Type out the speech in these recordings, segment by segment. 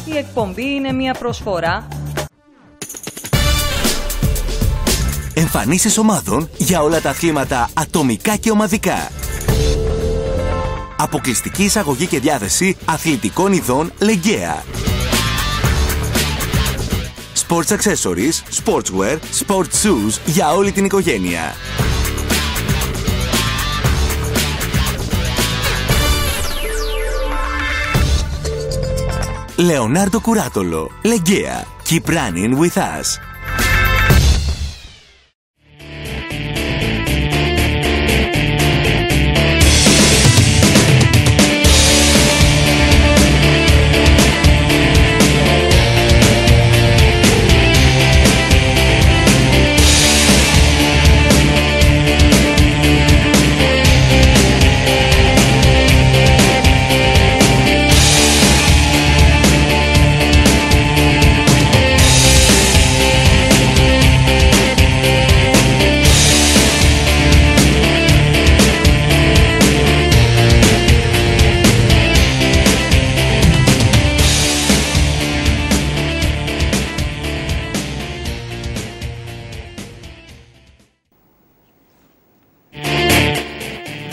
Η εκπομπή είναι μια προσφορά εμφανίσεις ομάδων για όλα τα αθλήματα ατομικά και ομαδικά. Αποκλειστική εισαγωγή και διάθεση αθλητικών ειδών Λεγκαία. Sports accessories, sportswear, sports shoes για όλη την οικογένεια. Λεωνάρντο Κουράτολο. Λεγκαία. Keep running with us.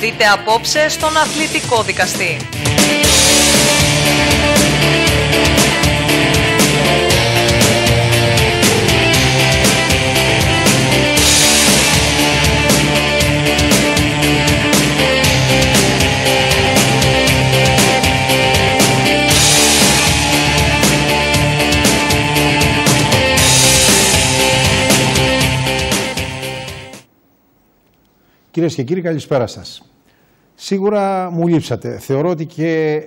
Δείτε απόψε στον αθλητικό δικαστή. Κυρίες και κύριοι, καλησπέρα σας. Σίγουρα μου λείψατε. Θεωρώ ότι και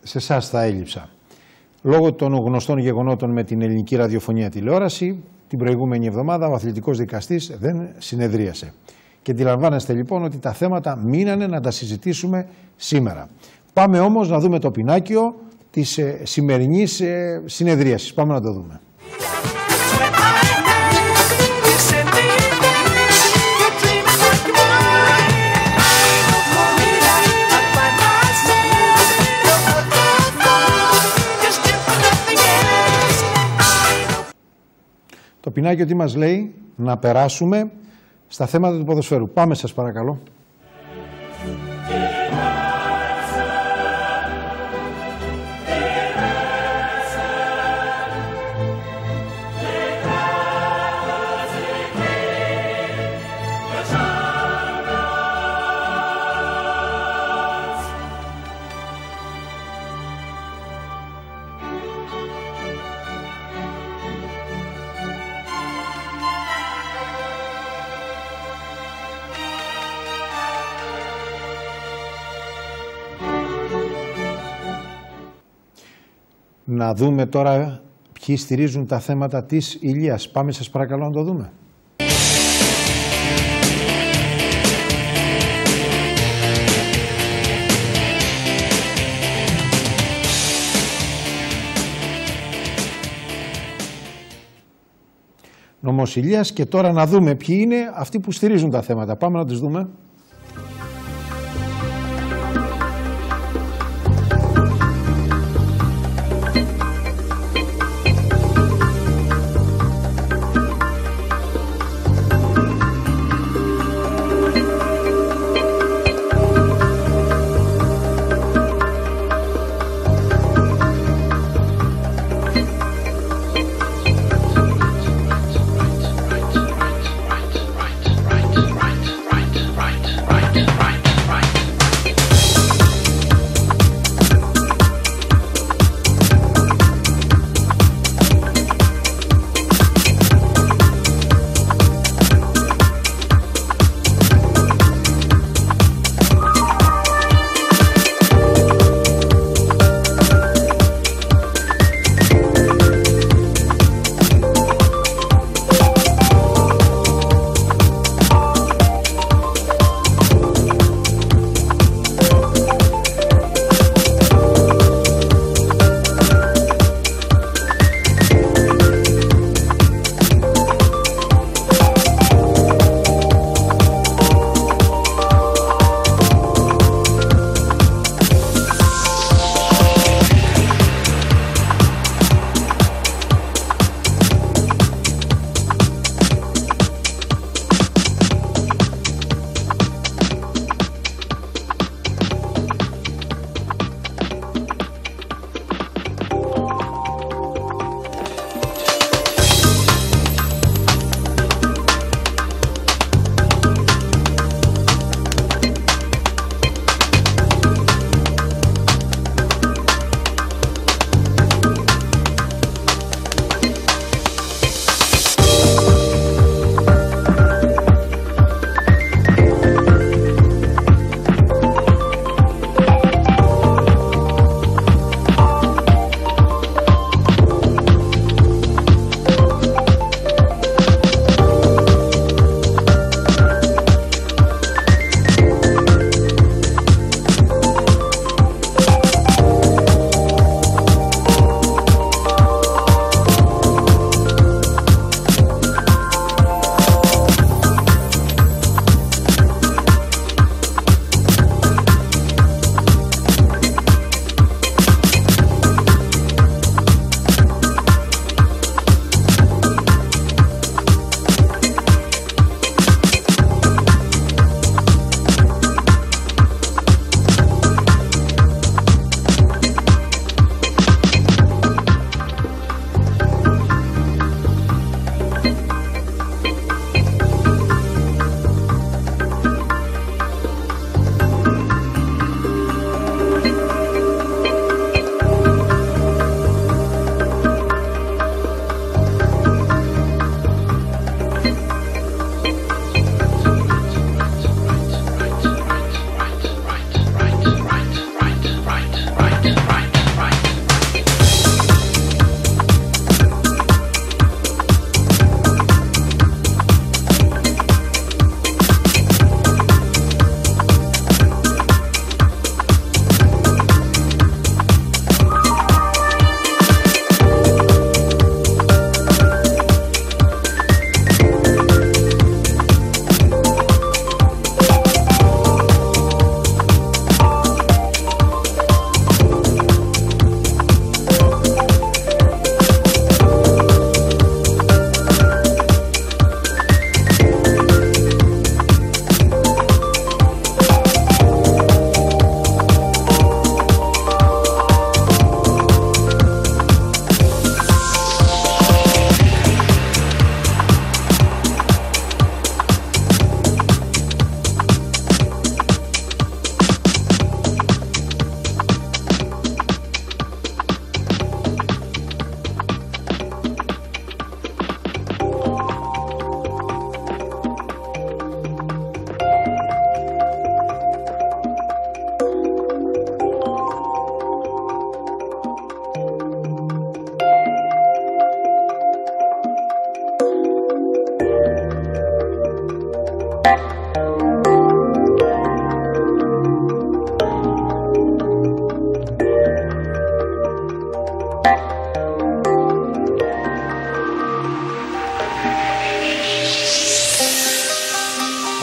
σε εσάς θα έλειψα. Λόγω των γνωστών γεγονότων με την ελληνική ραδιοφωνία τηλεόραση, την προηγούμενη εβδομάδα ο αθλητικός δικαστής δεν συνεδρίασε. Και αντιλαμβάνεστε λοιπόν ότι τα θέματα μείνανε να τα συζητήσουμε σήμερα. Πάμε όμως να δούμε το πινάκιο της σημερινής συνεδρίασης. Πάμε να το δούμε. Το πινάκιο τι μας λέει? Να περάσουμε στα θέματα του ποδοσφαίρου. Πάμε σας παρακαλώ. Να δούμε τώρα ποιοι στηρίζουν τα θέματα της Ηλίας. Πάμε σας παρακαλώ να το δούμε. Νομός Ηλίας, και τώρα να δούμε ποιοι είναι αυτοί που στηρίζουν τα θέματα. Πάμε να τους δούμε. Right.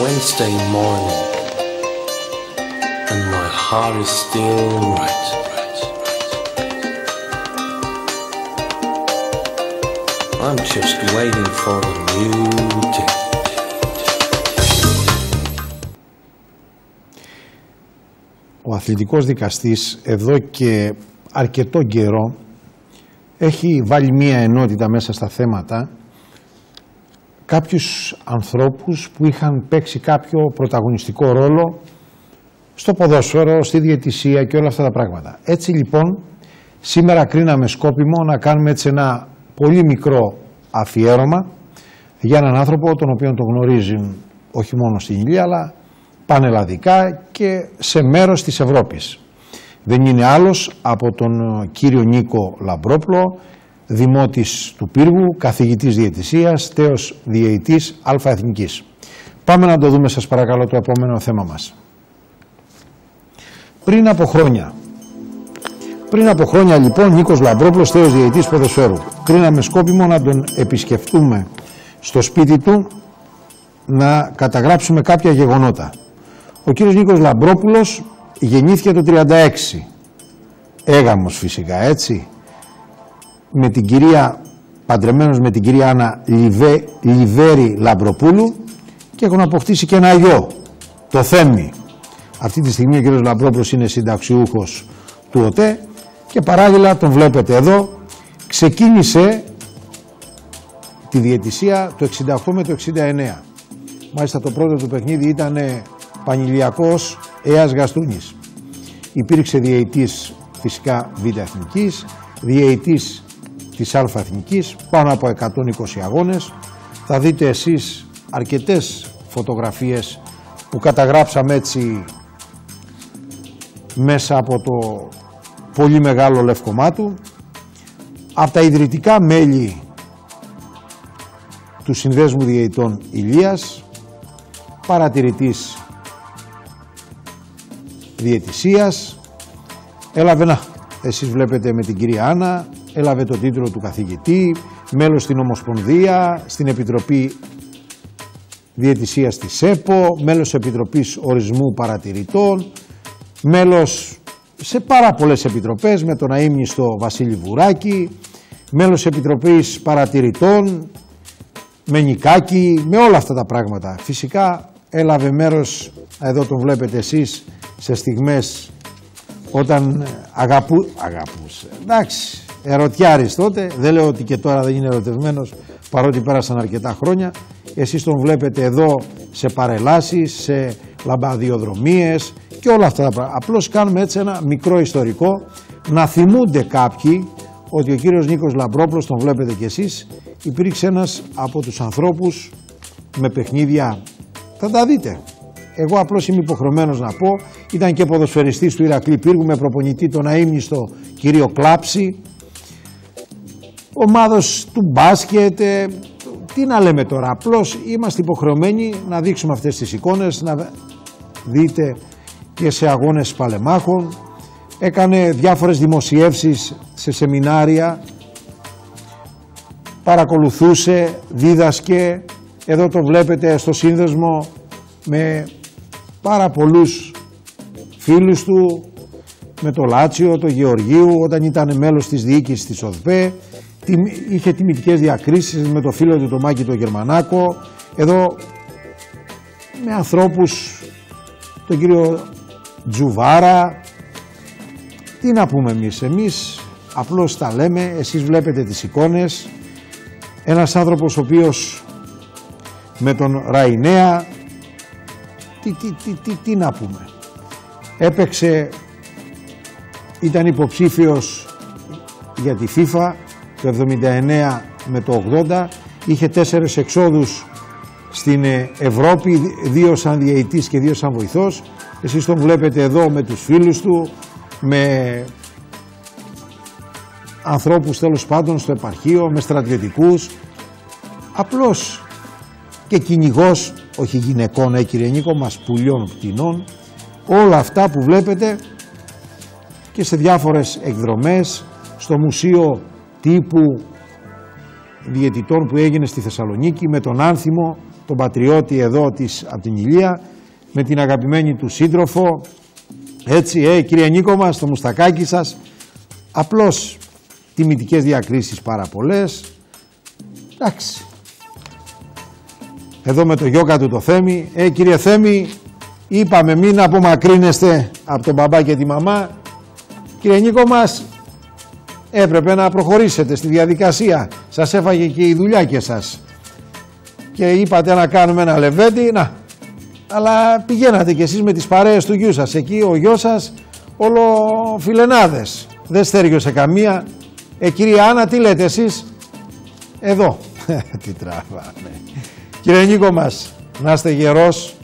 Wednesday morning, and my heart is still right. I'm just waiting for the new day. Ο αθλητικός δικαστής εδώ και αρκετό καιρό έχει βάλει μία ενότητα μέσα στα θέματα κάποιους ανθρώπους που είχαν παίξει κάποιο πρωταγωνιστικό ρόλο στο ποδόσφαιρο, στη διαιτησία και όλα αυτά τα πράγματα. Έτσι λοιπόν σήμερα κρίναμε σκόπιμο να κάνουμε έτσι ένα πολύ μικρό αφιέρωμα για έναν άνθρωπο τον οποίο τον γνωρίζει όχι μόνο στην Ηλία αλλά πανελλαδικά και σε μέρος της Ευρώπης. Δεν είναι άλλος από τον κύριο Νίκο Λαμπρόπουλο, δημότης του Πύργου, καθηγητής διαιτησίας, τέος διαιτητής αλφαεθνικής. Πάμε να το δούμε σας παρακαλώ το επόμενο θέμα μας. Πριν από χρόνια λοιπόν Νίκος Λαμπρόπουλος, τέος διαιτητής ποδοσφαίρου. Κρίναμε σκόπιμο να τον επισκεφτούμε στο σπίτι του να καταγράψουμε κάποια γεγονότα. Ο κύριος Νίκος Λαμπρόπουλος γεννήθηκε το 1936, έγαμος φυσικά έτσι, με την κυρία, παντρεμένος με την κυρία Άννα Λιβέρη Λαμπροπούλου και έχουν αποκτήσει και ένα γιο, το Θέμη. Αυτή τη στιγμή ο κύριος Λαμπρόπουλος είναι συνταξιούχος του ΟΤΕ και παράλληλα τον βλέπετε εδώ, ξεκίνησε τη διαιτησία το 68 με το 69. Μάλιστα το πρώτο του παιχνίδι ήταν Πανηλιακός Αίας Γαστούνης. Υπήρξε διαιτητής φυσικά Β' Εθνικής, διαιτητής της Α' Εθνικής, πάνω από 120 αγώνες. Θα δείτε εσείς αρκετές φωτογραφίες που καταγράψαμε έτσι μέσα από το πολύ μεγάλο λευκομά του. Από τα ιδρυτικά μέλη του Συνδέσμου Διαιτητών Ηλίας, παρατηρητής διαιτησίας, έλαβε, εσείς βλέπετε με την κυρία Άννα, έλαβε το τίτλο του καθηγητή, μέλος στην Ομοσπονδία, στην Επιτροπή Διαιτησίας της ΕΠΟ, μέλος Επιτροπής Ορισμού Παρατηρητών, μέλος σε πάρα πολλές επιτροπές με τον αείμνηστο Βασίλη Βουράκη, μέλος Επιτροπής Παρατηρητών, με Νικάκη, με όλα αυτά τα πράγματα. Φυσικά έλαβε μέρος, εδώ τον βλέπετε εσείς, σε στιγμές όταν αγαπούσε. Εντάξει, ερωτιάρης τότε, δεν λέω ότι και τώρα δεν είναι ερωτευμένος, παρότι πέρασαν αρκετά χρόνια. Εσείς τον βλέπετε εδώ σε παρελάσεις, σε λαμπαδιοδρομίες και όλα αυτά τα πράγματα. Απλώς κάνουμε έτσι ένα μικρό ιστορικό, να θυμούνται κάποιοι ότι ο κύριος Νίκος Λαμπρόπουλος, τον βλέπετε κι εσείς, υπήρξε ένας από τους ανθρώπους με παιχνίδια, θα τα δείτε. Εγώ απλώς είμαι υποχρεωμένος να πω, ήταν και ποδοσφαιριστής του Ηρακλή Πύργου με προπονητή τον αείμνηστο κύριο Κλάψη, ομάδος του μπάσκετ, τι να λέμε τώρα, απλώς είμαστε υποχρεωμένοι να δείξουμε αυτές τις εικόνες, να δείτε και σε αγώνες παλεμάχων, έκανε διάφορες δημοσιεύσεις σε σεμινάρια, παρακολουθούσε, δίδασκε, εδώ το βλέπετε στο σύνδεσμο με πάρα πολλούς φίλους του, με το Λάτσιο, το Γεωργίου, όταν ήταν μέλος της διοίκησης της ΟΔΠΕ, είχε τιμητικές διακρίσεις με το φίλο του το Μάκη το Γερμανάκο, εδώ με ανθρώπους, τον κύριο Τζουβάρα, τι να πούμε εμείς απλώς τα λέμε, εσείς βλέπετε τις εικόνες, ένας άνθρωπος ο οποίος με τον Ραϊνέα, τι να πούμε, έπαιξε, ήταν υποψήφιος για τη FIFA το 79 με το 80, είχε 4 εξόδους στην Ευρώπη, 2 σαν διαιτητής και 2 σαν βοηθός. Εσείς τον βλέπετε εδώ με τους φίλους του, με ανθρώπους τέλος πάντων στο επαρχείο, με στρατιωτικούς, απλώς και κυνηγός, όχι γυναικών, κύριε Νίκο, μας πουλιών πτηνών, όλα αυτά που βλέπετε και σε διάφορες εκδρομές, στο μουσείο τύπου διαιτητών που έγινε στη Θεσσαλονίκη, με τον Άνθιμο, τον πατριώτη εδώ από την Ηλία, με την αγαπημένη του σύντροφο, έτσι, κύριε Νίκο μας, το μουστακάκι σας. Απλώς τιμητικές διακρίσεις πάρα πολλές. Εντάξει. Εδώ με το γιώκα του το Θέμη. Κύριε Θέμη, είπαμε μην απομακρύνεστε από τον μπαμπά και τη μαμά. Κύριε Νίκο μας, έπρεπε να προχωρήσετε στη διαδικασία. Σας έφαγε και η δουλειά και σας. Και είπατε να κάνουμε ένα λεβέντι, να. Αλλά πηγαίνατε κι εσείς με τις παρέες του γιού σας. Εκεί ο γιος σας όλο φιλενάδες. Δεν στέργιωσε καμία. Κυρία Άννα, τι λέτε εσείς? Εδώ. Τι τραβάνε. Κύριε Νίκο μας, να είστε γερός.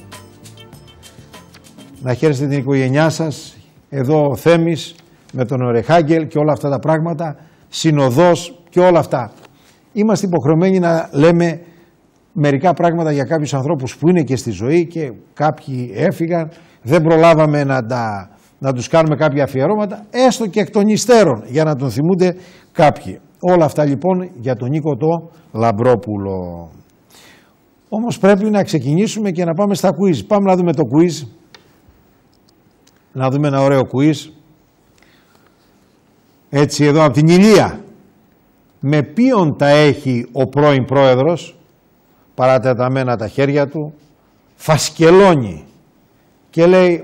Να χαίρεστε την οικογένειά σας. Εδώ ο Θέμης με τον Ορεχάγγελ και όλα αυτά τα πράγματα. Συνοδός και όλα αυτά. Είμαστε υποχρεωμένοι να λέμε μερικά πράγματα για κάποιους ανθρώπους που είναι και στη ζωή και κάποιοι έφυγαν. Δεν προλάβαμε να τους κάνουμε κάποια αφιερώματα, έστω και εκ των υστέρων, για να τον θυμούνται κάποιοι. Όλα αυτά λοιπόν για τον Νίκο το Λαμπρόπουλο. Όμως πρέπει να ξεκινήσουμε και να πάμε στα quiz. Πάμε να δούμε το quiz. Να δούμε ένα ωραίο quiz. Έτσι εδώ από την Ηλία. Με ποιον τα έχει ο πρώην πρόεδρος? Παρατεταμένα τα χέρια του. Φασκελώνει. Και λέει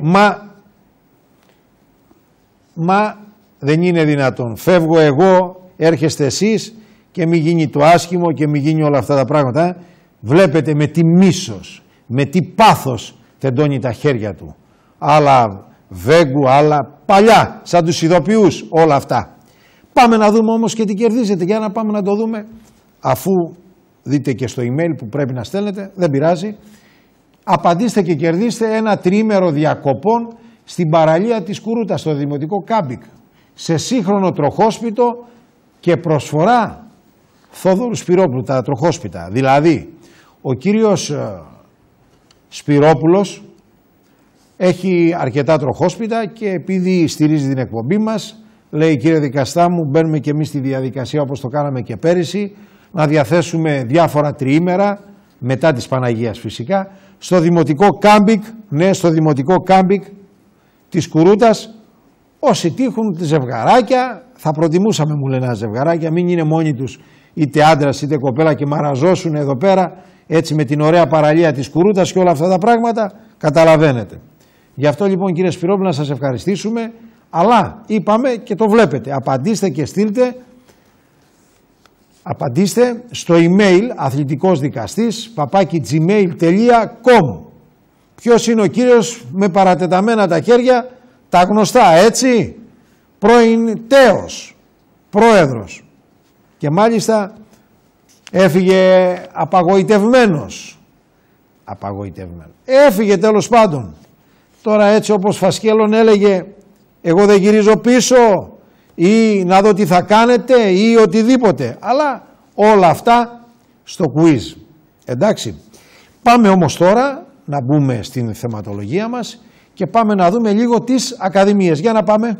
μα δεν είναι δυνατόν. Φεύγω εγώ, έρχεστε εσείς και μη γίνει το άσχημο και μη γίνει όλα αυτά τα πράγματα. Βλέπετε με τι μίσος, με τι πάθος τεντώνει τα χέρια του. Άλλα Βέγκου, άλλα παλιά, σαν τους ειδοποιούς, όλα αυτά. Πάμε να δούμε όμως και τι κερδίζετε. Για να πάμε να το δούμε, αφού δείτε και στο email που πρέπει να στέλνετε, δεν πειράζει. Απαντήστε και κερδίστε ένα τριήμερο διακοπών στην παραλία της Κουρούτας, στο Δημοτικό Κάμπικ, σε σύγχρονο τροχόσπιτο και προσφορά Θόδωρου Σπυρόπουλου, τα τροχόσπιτα. Δηλαδή, ο κύριος Σπυρόπουλος έχει αρκετά τροχόσπιτα και επειδή στηρίζει την εκπομπή μας, λέει κύριε δικαστά μου, μπαίνουμε και εμείς στη διαδικασία όπως το κάναμε και πέρυσι, να διαθέσουμε διάφορα τριήμερα, μετά της Παναγίας φυσικά, στο Δημοτικό Κάμπικ, ναι, στο Δημοτικό Κάμπικ της Κουρούτας. Όσοι τύχουν ζευγαράκια, θα προτιμούσαμε, μου λένε, ζευγαράκια, μην είναι μόνοι τους είτε άντρας είτε κοπέλα και μαραζώσουν εδώ πέρα, έτσι με την ωραία παραλία της Κουρούτας και όλα αυτά τα πράγματα, καταλαβαίνετε. Γι' αυτό λοιπόν κύριε Σπυρόπουλο να σας ευχαριστήσουμε, αλλά είπαμε και το βλέπετε, απαντήστε και στείλτε, απαντήστε στο email αθλητικosdikastis@gmail.com. Ποιος είναι ο κύριος με παρατεταμένα τα χέρια, τα γνωστά, έτσι, πρώην τέος, πρόεδρος, και μάλιστα έφυγε απαγοητευμένος. Έφυγε τέλος πάντων. Τώρα έτσι όπως Φασκέλων έλεγε, εγώ δεν γυρίζω πίσω ή να δω τι θα κάνετε ή οτιδήποτε. Αλλά όλα αυτά στο quiz. Εντάξει. Πάμε όμως τώρα να μπούμε στην θεματολογία μας και πάμε να δούμε λίγο τις ακαδημίες. Για να πάμε.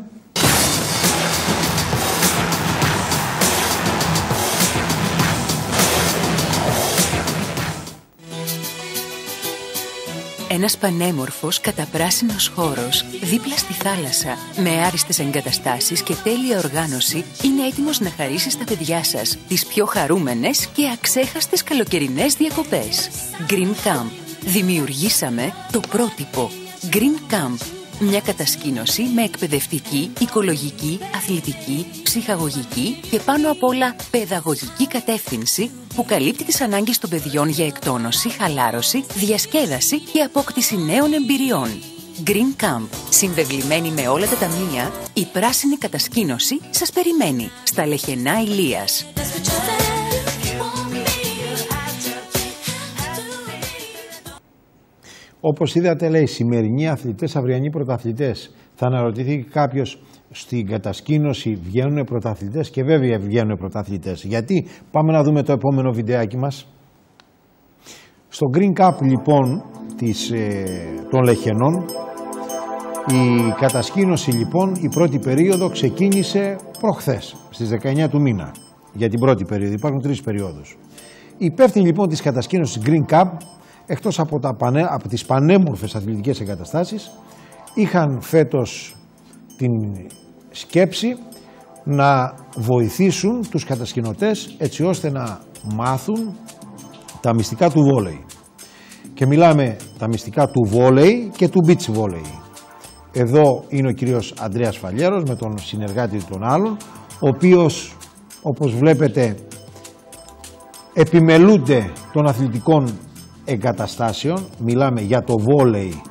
Ένας πανέμορφος καταπράσινος χώρος δίπλα στη θάλασσα με άριστες εγκαταστάσεις και τέλεια οργάνωση είναι έτοιμος να χαρίσει στα παιδιά σας τις πιο χαρούμενες και αξέχαστες καλοκαιρινές διακοπές. Green Camp. Δημιουργήσαμε το πρότυπο. Green Camp. Μια κατασκήνωση με εκπαιδευτική, οικολογική, αθλητική, ψυχαγωγική και πάνω απ' όλα παιδαγωγική κατεύθυνση που καλύπτει τις ανάγκες των παιδιών για εκτόνωση, χαλάρωση, διασκέδαση και απόκτηση νέων εμπειριών. Green Camp. Συνδευλημένη με όλα τα ταμεία, η πράσινη κατασκήνωση σας περιμένει στα Λεχενά Ηλίας. Όπως είδατε, λέει, σημερινοί αθλητές, αυριανοί πρωταθλητές. Θα αναρωτηθεί κάποιος, στην κατασκήνωση βγαίνουν πρωταθλητές? Και βέβαια βγαίνουν πρωταθλητές. Γιατί? Πάμε να δούμε το επόμενο βιντεάκι μας. Στο Green Cup λοιπόν των Λεχενών, η κατασκήνωση λοιπόν, η πρώτη περίοδο ξεκίνησε προχθές, στις 19 του μήνα, για την πρώτη περίοδο. Υπάρχουν 3 περιόδους. Οι υπεύθυνοι λοιπόν της κατασκήνωσης Green Cup, εκτός από τις πανέμορφες αθλητικές εγκαταστάσεις, είχαν φέτος την σκέψη να βοηθήσουν τους κατασκηνωτές έτσι ώστε να μάθουν τα μυστικά του βόλεϊ. Και μιλάμε τα μυστικά του βόλεϊ και του beach volley. Εδώ είναι ο κύριος Ανδρέας Φαλιέρος με τον συνεργάτη του τον άλλον, ο οποίος, όπως βλέπετε, επιμελούνται των αθλητικών εγκαταστάσεων. Μιλάμε για το βόλεϊ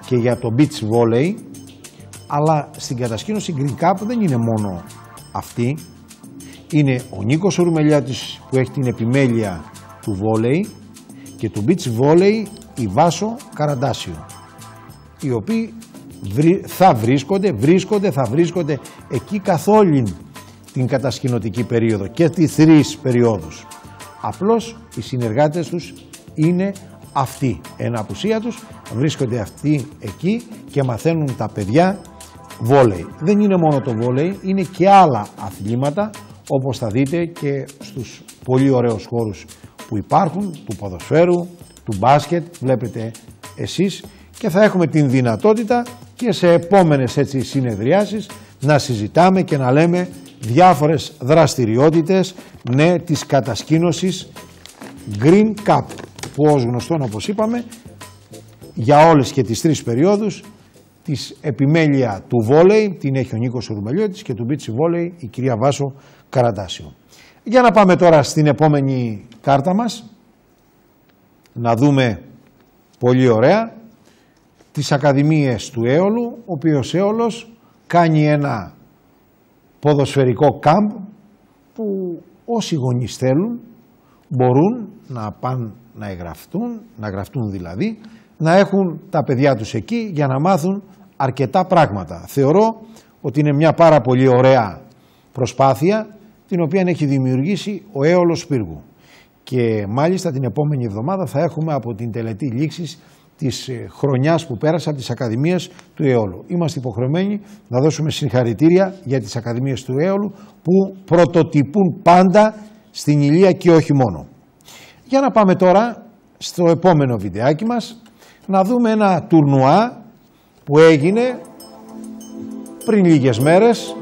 και για το beach volley, αλλά στην κατασκήνωση Green Cup δεν είναι μόνο αυτή. Είναι ο Νίκος Ρουμελιώτης που έχει την επιμέλεια του βόλεϊ και του beach volley η Βάσο Καραντάσιο, οι οποίοι θα βρίσκονται εκεί καθ' όλη την κατασκηνωτική περίοδο και τις 3 περιόδους. Απλώς οι συνεργάτες τους είναι αυτοί. Εν απουσία τους βρίσκονται αυτοί εκεί και μαθαίνουν τα παιδιά βόλεϊ. Δεν είναι μόνο το βόλεϊ, είναι και άλλα αθλήματα, όπως θα δείτε και στους πολύ ωραίους χώρους που υπάρχουν, του ποδοσφαίρου, του μπάσκετ, βλέπετε εσείς, και θα έχουμε την δυνατότητα και σε επόμενες έτσι συνεδριάσεις να συζητάμε και να λέμε διάφορες δραστηριότητες, ναι, της κατασκήνωσης Green Cup, που ως γνωστόν, όπως είπαμε, για όλες και τις 3 περιόδους της επιμέλεια του βόλεϊ την έχει ο Νίκος Ρουμελιώτης και του beach volley η κυρία Βάσο Καραντάσιο. Για να πάμε τώρα στην επόμενη κάρτα μας, να δούμε πολύ ωραία τις Ακαδημίες του Έολου, ο οποίος Έολος κάνει ένα ποδοσφαιρικό κάμπ που όσοι γονείς θέλουν μπορούν να πάνε να γραφτούν δηλαδή, να έχουν τα παιδιά τους εκεί για να μάθουν αρκετά πράγματα. Θεωρώ ότι είναι μια πάρα πολύ ωραία προσπάθεια την οποία έχει δημιουργήσει ο Έολος Πύργου. Και μάλιστα την επόμενη εβδομάδα θα έχουμε από την τελετή λήξης της χρονιάς που πέρασε από τις Ακαδημίες του Έολου. Είμαστε υποχρεωμένοι να δώσουμε συγχαρητήρια για τις Ακαδημίες του Έολου που πρωτοτυπούν πάντα στην Ηλία και όχι μόνο. Για να πάμε τώρα στο επόμενο βιντεάκι μας, να δούμε ένα τουρνουά που έγινε πριν λίγες μέρες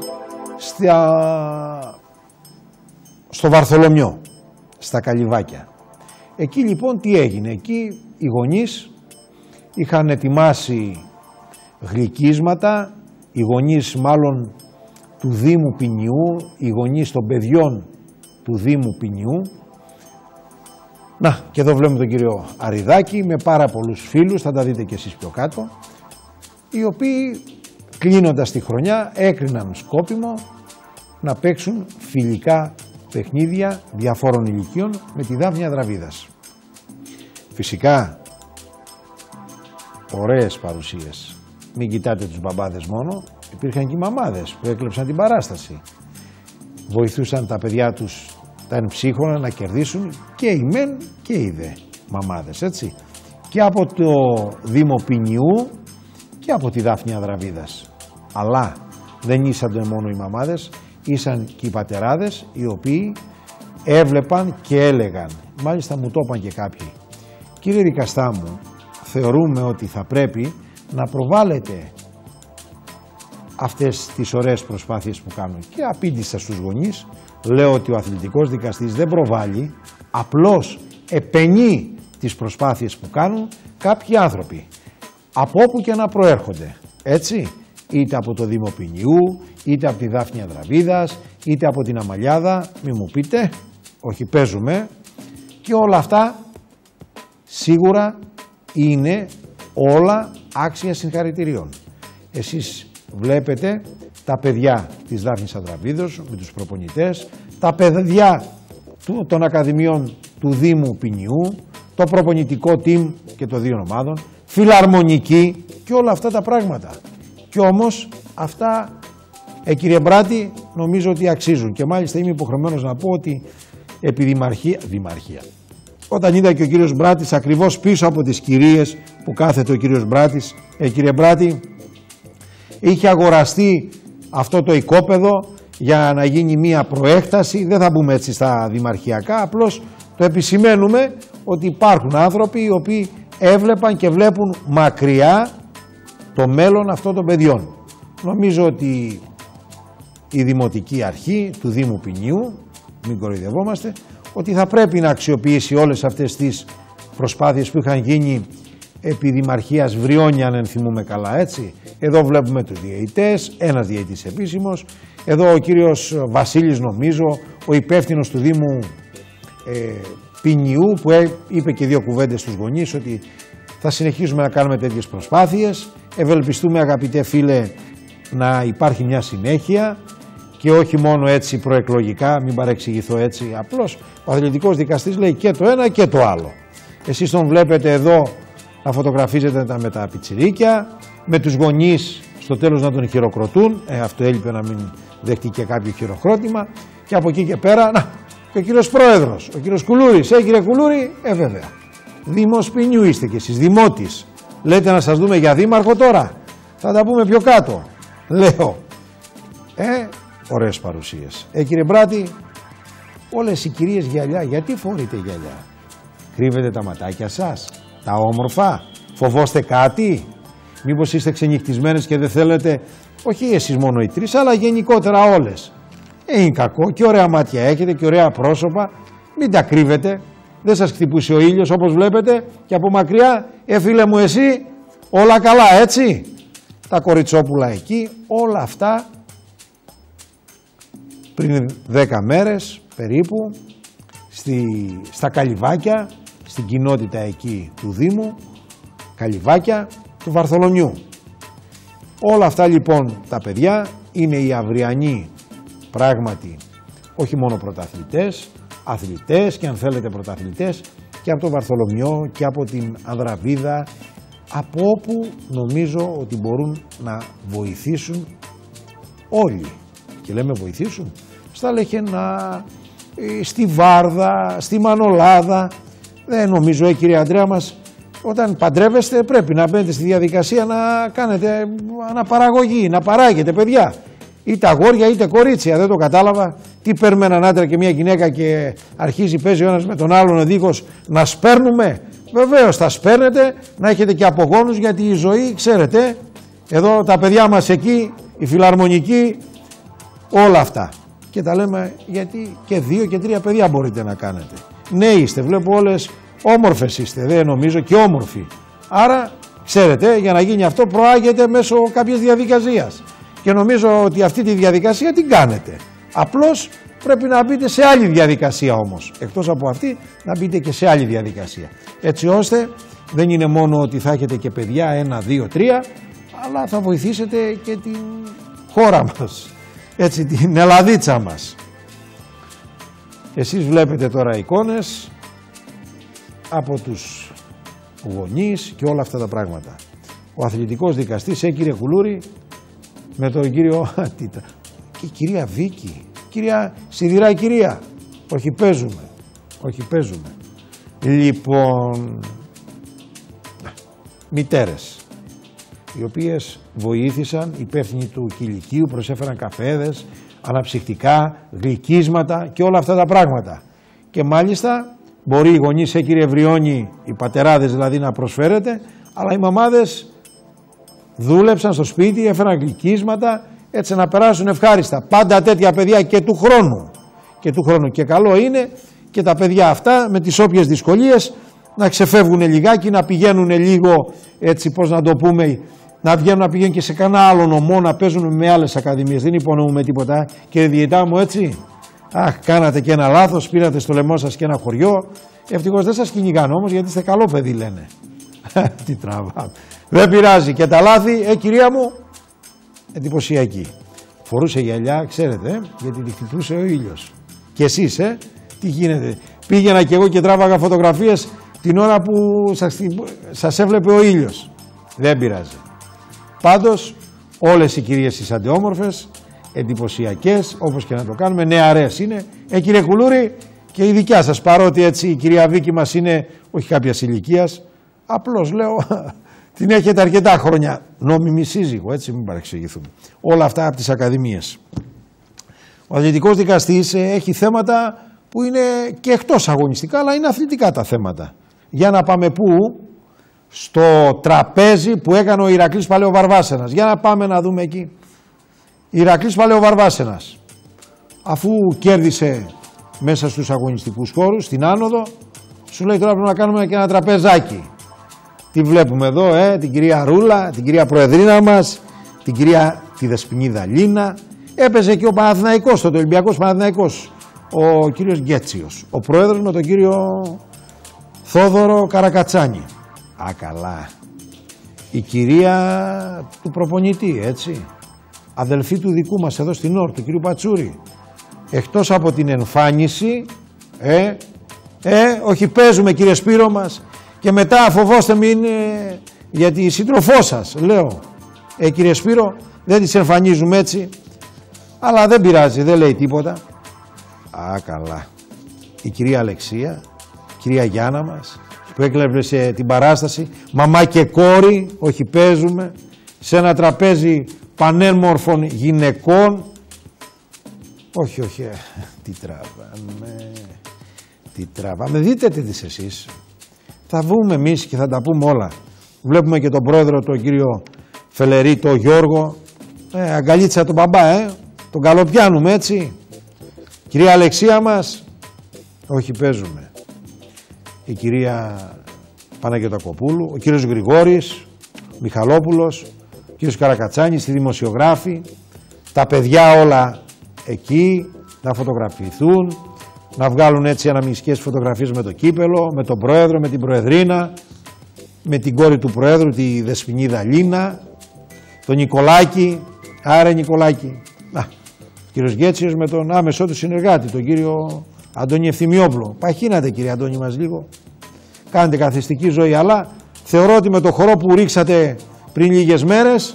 στο Βαρθολομιό, στα Καλυβάκια. Εκεί λοιπόν τι έγινε? Εκεί οι γονείς είχαν ετοιμάσει γλυκίσματα, οι γονείς μάλλον του Δήμου Ποινιού, οι γονείς των παιδιών του Δήμου Ποινιού. Να, και εδώ βλέπουμε τον κύριο Αριδάκη με πάρα πολλούς φίλους, θα τα δείτε και εσείς πιο κάτω, οι οποίοι κλείνοντας τη χρονιά έκριναν σκόπιμο να παίξουν φιλικά παιχνίδια διαφόρων ηλικίων με τη Δάφνη Ανδραβίδας. Φυσικά ωραίες παρουσίες. Μην κοιτάτε τους μπαμπάδες μόνο, υπήρχαν και οι μαμάδες που έκλεψαν την παράσταση. Βοηθούσαν τα παιδιά τους τα εμψύχωνα να κερδίσουν και οι μεν και οι δε μαμάδες, έτσι. Και από το Δήμο Ποινιού και από τη Δάφνη Ανδραβίδας. Αλλά δεν ήσαν μόνο οι μαμάδες, ήσαν και οι πατεράδες, οι οποίοι έβλεπαν και έλεγαν. Μάλιστα μου το είπαν και κάποιοι. Κύριε δικαστά μου, θεωρούμε ότι θα πρέπει να προβάλλετε αυτές τις ωραίες προσπάθειες που κάνουν. Και απήντησα στους γονείς, λέω ότι ο αθλητικός δικαστής δεν προβάλλει, απλώς επενεί τις προσπάθειες που κάνουν κάποιοι άνθρωποι, από όπου και να προέρχονται, έτσι, είτε από το Δήμο Ποινιού, είτε από τη Δάφνη Ανδραβίδας, είτε από την Αμαλιάδα, μη μου πείτε, όχι παίζουμε, και όλα αυτά σίγουρα είναι όλα άξια συγχαρητηριών. Εσείς βλέπετε τα παιδιά της Δάφνης Ανδραβίδος με τους προπονητές, τα παιδιά των Ακαδημιών του Δήμου Ποινιού, το προπονητικό team και των 2 ομάδων, φιλαρμονική και όλα αυτά τα πράγματα. Και όμως αυτά, κύριε Μπράτη, νομίζω ότι αξίζουν. Και μάλιστα είμαι υποχρεωμένος να πω ότι επί Δημαρχία. Όταν είδα και ο κύριος Μπράτης ακριβώς πίσω από τις κυρίες που κάθεται ο κύριος Μπράτης, κύριε Μπράτη, είχε αγοραστεί αυτό το οικόπεδο για να γίνει μία προέκταση, δεν θα μπούμε έτσι στα δημαρχιακά, απλώς το επισημαίνουμε ότι υπάρχουν άνθρωποι οι οποίοι έβλεπαν και βλέπουν μακριά το μέλλον αυτών των παιδιών. Νομίζω ότι η Δημοτική Αρχή του Δήμου Ποινιού, μην κοροϊδευόμαστε, ότι θα πρέπει να αξιοποιήσει όλες αυτές τις προσπάθειες που είχαν γίνει επί Δημαρχίας Βριώνια, αν ενθυμούμε καλά, έτσι. Εδώ βλέπουμε τους διαιτητές, ένας διαιτητής επίσημος. Εδώ ο κύριος Βασίλης, νομίζω, ο υπεύθυνος του Δήμου Ποινιού, που είπε και δύο κουβέντες στους γονείς ότι θα συνεχίσουμε να κάνουμε τέτοιες προσπάθειες. Ευελπιστούμε, αγαπητέ φίλε, να υπάρχει μια συνέχεια και όχι μόνο έτσι προεκλογικά, μην παρεξηγηθώ έτσι. Απλώς ο αθλητικός δικαστής λέει και το ένα και το άλλο. Εσείς τον βλέπετε εδώ να φωτογραφίζετε με τα πιτσιρίκια, με τους γονείς στο τέλος να τον χειροκροτούν. Αυτό έλειπε να μην δεχτεί και κάποιο χειροκρότημα. Και από εκεί και πέρα, να, και ο κύριος Πρόεδρος, ο κύριος Κουλούρης. Κύριε Κουλούρη, βέβαια. Δήμος Ποινιού είστε κι εσείς, δημότης. Λέτε να σας δούμε για δήμαρχο τώρα. Θα τα πούμε πιο κάτω. Λέω. Ωραίες παρουσίες. Κύριε Μπράτη, όλες οι κυρίες γυαλιά, γιατί φορείτε γυαλιά? Κρύβετε τα ματάκια σας, τα όμορφα, φοβόστε κάτι? Μήπως είστε ξενυχτισμένες και δεν θέλετε, όχι εσείς μόνο οι τρεις, αλλά γενικότερα όλες? Είναι κακό και ωραία μάτια έχετε και ωραία πρόσωπα, μην τα κρύβετε. Δεν σας χτυπούσε ο ήλιος όπως βλέπετε και από μακριά, φίλε μου εσύ, όλα καλά έτσι? Τα κοριτσόπουλα εκεί, όλα αυτά πριν 10 μέρες περίπου στα Καλυβάκια, στην κοινότητα εκεί του Δήμου, Καλυβάκια του Βαρθολομιού. Όλα αυτά λοιπόν τα παιδιά είναι οι αυριανοί πράγματι, όχι μόνο πρωταθλητές, αθλητές και αν θέλετε πρωταθλητές και από το Βαρθολομιό και από την Ανδραβίδα, από όπου νομίζω ότι μπορούν να βοηθήσουν όλοι. Και λέμε βοηθήσουν στα Λεχενά, στη Βάρδα, στη Μανολάδα. Δεν νομίζω, κύριε Αντρέα μας, όταν παντρεύεστε πρέπει να μπαίνετε στη διαδικασία να κάνετε αναπαραγωγή, να παράγετε παιδιά. Είτε αγόρια είτε κορίτσια, δεν το κατάλαβα. Τι παίρνουμε έναν άντρα και μια γυναίκα και αρχίζει παίζει ο ένας με τον άλλον δίχως να σπέρνουμε? Βεβαίως θα σπέρνετε, να έχετε και απογόνους, γιατί η ζωή, ξέρετε, εδώ τα παιδιά μας εκεί, η φιλαρμονική, όλα αυτά. Και τα λέμε γιατί και 2 και 3 παιδιά μπορείτε να κάνετε. Ναι είστε, βλέπω όλες όμορφες είστε, δεν νομίζω, και όμορφοι. Άρα, ξέρετε, για να γίνει αυτό προάγεται μέσω κάποιες διαδικασίας. Και νομίζω ότι αυτή τη διαδικασία την κάνετε. Απλώς πρέπει να μπείτε σε άλλη διαδικασία όμως. Εκτός από αυτή, να μπείτε και σε άλλη διαδικασία. Έτσι ώστε δεν είναι μόνο ότι θα έχετε και παιδιά 1, 2, 3, αλλά θα βοηθήσετε και την χώρα μας. Έτσι, την Ελλαδίτσα μας. Εσείς βλέπετε τώρα εικόνες από τους γονείς και όλα αυτά τα πράγματα. Ο αθλητικός δικαστής, κύριε Κουλούρη, με τον κύριο και η κυρία Βίκη, κυρία Σιδηρά, κυρία, όχι παίζουμε. Λοιπόν, μητέρες, οι οποίες βοήθησαν, υπεύθυνοι του κηλικείου, προσέφεραν καφέδες, αναψυκτικά, γλυκίσματα και όλα αυτά τα πράγματα. Και μάλιστα μπορεί οι γονείς, κύριε Βριώνη, οι πατεράδες δηλαδή, να προσφέρετε, αλλά οι μαμάδες δούλεψαν στο σπίτι, έφεραν γλυκίσματα, έτσι να περάσουν ευχάριστα. Πάντα τέτοια παιδιά και του χρόνου. Και καλό είναι και τα παιδιά αυτά με τις όποιες δυσκολίες να ξεφεύγουν λιγάκι, να πηγαίνουν λίγο, έτσι πώς να το πούμε, να βγαίνουν να πηγαίνουν και σε κανένα άλλο νομό, να παίζουν με άλλες ακαδημίες. Δεν υπονοούμε τίποτα, κύριε διαιτά μου, έτσι. Αχ, κάνατε και ένα λάθος, πήρατε στο λαιμό σας και ένα χωριό. Ευτυχώς δεν σας κυνηγάνε όμως, γιατί είστε καλό παιδί, λένε. Τι τραβά. Δεν πειράζει, και τα λάθη, κυρία μου, εντυπωσιακή. Φορούσε γυαλιά, ξέρετε, γιατί τη χτυπούσε ο ήλιος. Και εσείς, τι γίνεται? Πήγαινα κι εγώ και τράβαγα φωτογραφίες την ώρα που σας έβλεπε ο ήλιος. Δεν πειράζει. Πάντως, όλες οι κυρίες τις αντιόμορφες, εντυπωσιακές, όπως και να το κάνουμε, νεαρές είναι. Κύριε Κουλούρη, και η δικιά σας, παρότι έτσι η κυρία Βίκη μας είναι όχι κάποιας ηλικίας, απλώς λέω, την έχετε αρκετά χρόνια. Νόμιμη σύζυγο, έτσι, μην παρεξηγηθούμε. Όλα αυτά από τις ακαδημίες. Ο αθλητικός δικαστής έχει θέματα που είναι και εκτός αγωνιστικά, αλλά είναι αθλητικά τα θέματα. Για να πάμε πού? Στο τραπέζι που έκανε ο Ηρακλής Παλαιοβαρβάσενας. Για να πάμε να δούμε εκεί. Ηρακλής Παλαιοβαρβάσενας, αφού κέρδισε μέσα στους αγωνιστικούς χώρους, στην άνοδο, σου λέει τώρα πρέπει να κάνουμε και ένα τραπεζάκι. Τι βλέπουμε εδώ, την κυρία Ρούλα, την κυρία Προεδρίνα μας, την κυρία τη Δεσποινίδα Λίνα. Έπαιζε και ο Παναθηναϊκός, τότε ο Ολυμπιακός Παναθηναϊκός, ο κύριος Γκέτσιος, ο πρόεδρος με τον κύριο Θόδωρο Καρακατσάνη. Α, καλά. Η κυρία του προπονητή, έτσι. Αδελφή του δικού μας εδώ στην Όρ, του κύριου Πατσούρη. Εκτός από την εμφάνιση, όχι παίζουμε κύριε Σπύρο μας και μετά φοβόστε μην γιατί η σύντροφό σας, λέω. Κύριε Σπύρο, δεν τις εμφανίζουμε έτσι, αλλά δεν πειράζει, δεν λέει τίποτα. Α, καλά. Η κυρία Αλεξία, η κυρία Γιάννα μας, που έκλεψε την παράσταση, μαμά και κόρη, όχι παίζουμε, σε ένα τραπέζι πανέμορφων γυναικών. Όχι, τι τραβάμε, δείτε τι τις εσείς. Θα βγούμε εμείς και θα τα πούμε όλα. Βλέπουμε και τον πρόεδρο, τον κύριο Φελερή, τον Γιώργο, αγκαλίτσα τον μπαμπά, τον καλοπιάνουμε έτσι. Κυρία Αλεξία μας, όχι παίζουμε. Η κυρία Παναγιωτακοπούλου, ο κύριος Γρηγόρης, Μιχαλόπουλος, ο κύριος Καρακατσάνης, οι δημοσιογράφοι, τα παιδιά όλα εκεί, να φωτογραφηθούν, να βγάλουν έτσι αναμνηστικές φωτογραφίες με το κύπελο, με τον πρόεδρο, με την προεδρίνα, με την κόρη του προέδρου, τη Δεσποινίδα Λίνα, τον Νικολάκη. Άρα Νικολάκη. Ο κύριος Γκέτσιος με τον άμεσό του συνεργάτη, τον κύριο Αντώνη Ευθυμιόπλο. Παχύνατε κύριε Αντώνη μας λίγο. Κάνετε καθιστική ζωή, αλλά θεωρώ ότι με το χορό που ρίξατε πριν λίγες μέρες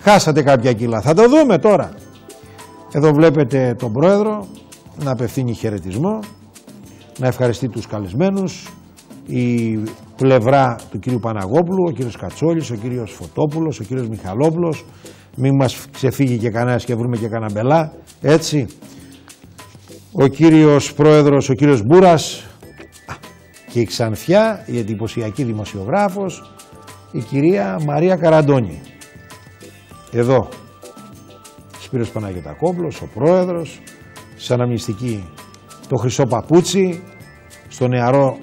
χάσατε κάποια κιλά. Θα το δούμε τώρα. Εδώ βλέπετε τον πρόεδρο να απευθύνει χαιρετισμό, να ευχαριστεί τους καλεσμένους, η πλευρά του κύριου Παναγόπουλου, ο κύριος Κατσόλης, ο κύριος Φωτόπουλος, ο κύριος Μιχαλόπουλος, μην μας ξεφύγει και κανένας και βρούμε και κανένα μπελά, έτσι. Ο κύριος πρόεδρος, ο κύριος Μπούρας και η Ξανθιά, η εντυπωσιακή δημοσιογράφος, η κυρία Μαρία Καραντώνη. Εδώ, Σπύρος Παναγιωτακόπουλος, ο πρόεδρος, σε αναμνηστική το Χρυσό Παπούτσι, στο νεαρό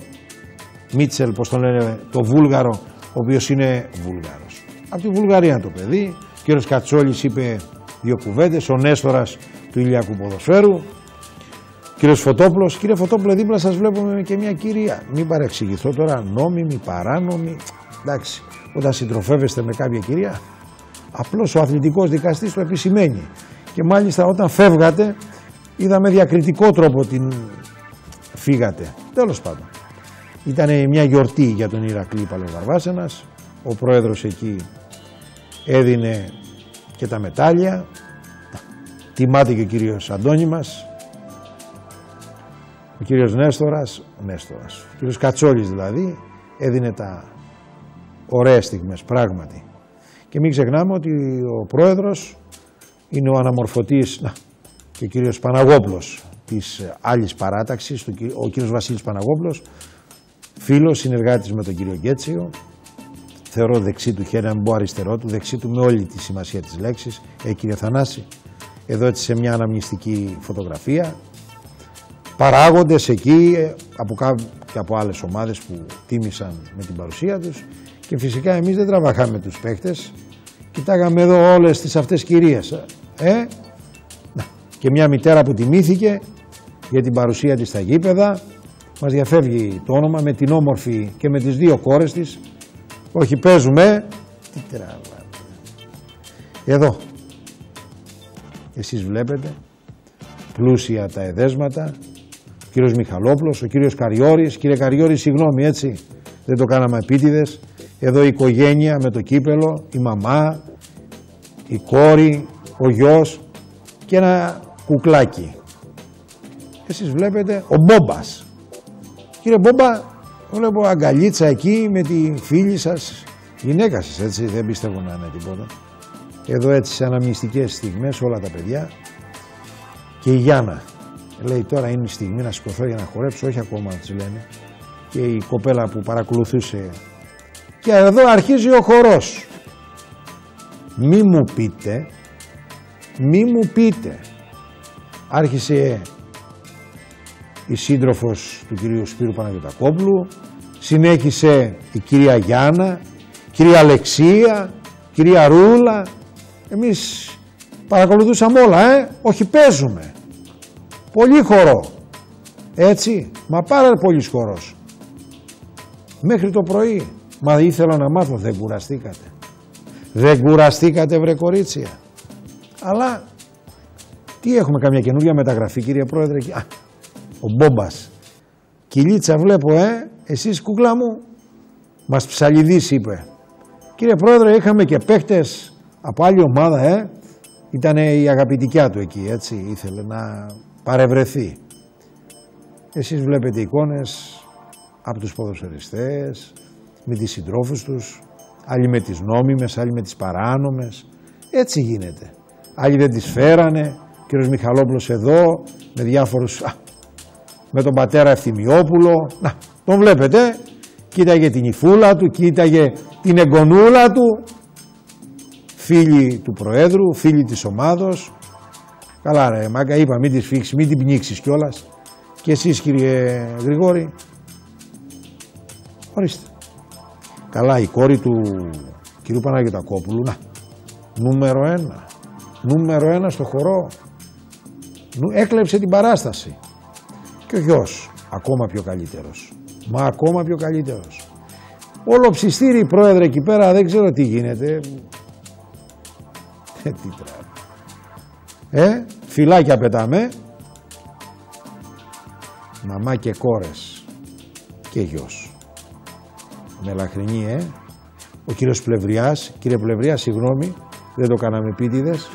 Μίτσελ, πως τον λένε, το Βούλγαρο, ο οποίος είναι Βούλγαρος. Από τη Βουλγαρία το παιδί, ο κύριος Κατσόλης είπε δύο κουβέντες, ο Νέστορας του Ηλιακού Ποδοσφαίρου, κύριος Φωτόπουλος. Κύριε Φωτόπουλο, δίπλα σας βλέπουμε και μια κυρία, μην παρεξηγηθώ τώρα, νόμιμη, παράνομη, εντάξει, όταν συντροφεύεστε με κάποια κυρία, απλώς ο αθλητικός δικαστής το επισημαίνει. Και μάλιστα όταν φεύγατε, είδαμε διακριτικό τρόπο την φύγατε. Τέλος πάντων. Ήταν μια γιορτή για τον Ηρακλή Παλαιοβαρβάσενας. Ο πρόεδρος εκεί έδινε και τα μετάλλια. Τιμάται και ο κύριος Αντώνη μας. Ο κύριος Νέστορας, ο κύριος Κατσόλης δηλαδή, έδινε τα ωραίες στιγμές, πράγματι. Και μην ξεχνάμε ότι ο πρόεδρος είναι ο αναμορφωτής, και ο κύριος Παναγόπουλος της άλλης παράταξης, ο κύριος Βασίλης Παναγόπουλος, φίλος, συνεργάτης με τον κύριο Γκέτσιο, θεωρώ δεξί του χέρι, να μην πω αριστερό του, δεξί του με όλη τη σημασία της λέξης. Κύριε Θανάση, εδώ έτσι σε μια αναμνηστική φωτογραφία, παράγοντες εκεί από άλλες ομάδες που τίμησαν με την παρουσία τους και φυσικά εμείς δεν τραβαχάμε τους παίχτες, κοιτάγαμε εδώ όλες τις αυτές κυρίες. Και μια μητέρα που τιμήθηκε για την παρουσία της στα γήπεδα, μας διαφεύγει το όνομα, με την όμορφη και με τις δύο κόρες της. Όχι παίζουμε. Τι τραβάτε. Εδώ. Εσείς βλέπετε πλούσια τα εδέσματα. Ο κύριος Μιχαλόπουλος, ο κύριος Καριώρης. Κύριε Καριώρη, συγγνώμη, έτσι. Δεν το κάναμε επίτηδες. Εδώ η οικογένεια με το κύπελο, η μαμά, η κόρη, ο γιος και ένα κουκλάκι. Εσείς βλέπετε ο Μπόμπας. Κύριε Μπόμπα, βλέπω αγκαλίτσα εκεί με τη φίλη σας, γυναίκα σας, έτσι, δεν πιστεύω να είναι τίποτα. Εδώ έτσι σε αναμνηστικές στιγμές όλα τα παιδιά. Και η Γιάννα λέει τώρα είναι η στιγμή να σηκωθώ για να χορέψω, όχι ακόμα της λένε. Και η κοπέλα που παρακολουθούσε. Και εδώ αρχίζει ο χορός. Μη μου πείτε. Άρχισε η σύντροφος του κυρίου Σπύρου Παναγιωτακόπουλου, συνέχισε η κυρία Γιάννα, κυρία Αλεξία, κυρία Ρούλα. Εμείς παρακολουθούσαμε όλα, όχι παίζουμε. Πολύ χορό. Έτσι, μα πάρα πολύ χορός. Μέχρι το πρωί. Μα ήθελα να μάθω, δεν κουραστήκατε. Δεν κουραστήκατε βρε κορίτσια. Αλλά, τι έχουμε καμιά καινούργια μεταγραφή κύριε Πρόεδρε. Ο Μπόμπας. Κυλίτσα βλέπω, εσείς κούκλα μου. Μας ψαλιδείς είπε. Κύριε Πρόεδρε, είχαμε και παίχτες από άλλη ομάδα, Ήτανε η αγαπητικιά του εκεί, έτσι, ήθελε να παρευρεθεί. Εσείς βλέπετε εικόνες από τους ποδοσφαιριστές, με τις συντρόφους τους, άλλοι με τις νόμιμες, άλλοι με τις παράνομες. Έτσι γίνεται. Άλλοι δεν τις φέρανε, ο κύριος Μιχαλόπουλος εδώ, με διάφορους, με τον πατέρα Ευθυμιόπουλο. Να, τον βλέπετε, κοίταγε την υφούλα του, κοίταγε την εγγονούλα του, φίλοι του Προέδρου, φίλοι της ομάδος. Καλά ρε μάγκα, είπα μην τις φίξεις, μην την πνίξεις κιόλας. Και εσείς κύριε Γρηγόρη, ορίστε. Καλά η κόρη του κυρίου Παναγιωτακόπουλου, νούμερο ένα στο χορό. Έκλεψε την παράσταση. Και ο γιος, ακόμα πιο καλύτερος. Μα ακόμα πιο καλύτερος. Όλο ψιστήρι Πρόεδρε εκεί πέρα, δεν ξέρω τι γίνεται. Τι τράβει. Φυλάκια πετάμε. Μαμά και κόρες. Και γιος. Μελαχρινή, Ο κύριος Πλευριάς. Κύριε Πλευριά, συγγνώμη, δεν το κάναμε επίτηδες.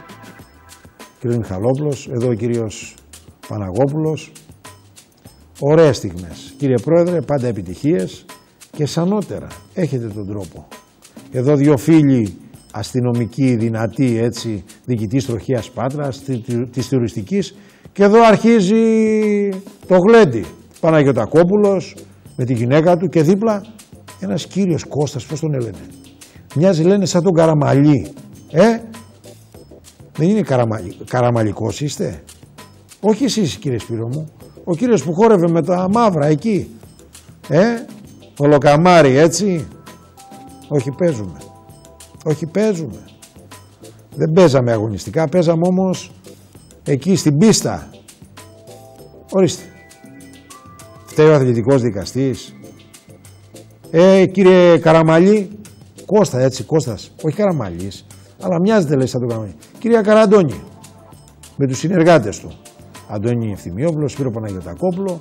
Κύριος Μιχαλόπουλος, εδώ ο κύριος Παναγόπουλος. Ωραίες στιγμές. Κύριε Πρόεδρε, πάντα επιτυχίες και σανότερα. Έχετε τον τρόπο. Εδώ δύο φίλοι αστυνομικοί, δυνατοί, έτσι, διοικητής τροχίας Πάτρας, της τουριστικής, και εδώ αρχίζει το γλέντι. Παναγιωτακόπουλος με τη γυναίκα του και δίπλα ένας κύριος Κώστας, πώς τον λένε. Μοιάζει λένε σαν τον Καραμαλή. Δεν είναι καραμαλικός είστε. Όχι εσείς κύριε Σπύρο μου. Ο κύριος που χόρευε με τα μαύρα εκεί. Ολοκαμάρι έτσι. Όχι παίζουμε. Δεν παίζαμε αγωνιστικά, παίζαμε όμως εκεί στην πίστα. Ορίστε. Φταίει ο αθλητικός δικαστής. Κύριε Καραμαλή, Κώστα έτσι, Κώστας, όχι Καραμαλής, αλλά μοιάζεται λέει σαν τον Καραμαλή. Κυρία Καραντώνη, με τους συνεργάτες του. Αντώνη Ευθυμιόπουλο, Σπύρο Παναγιωτακόπουλο.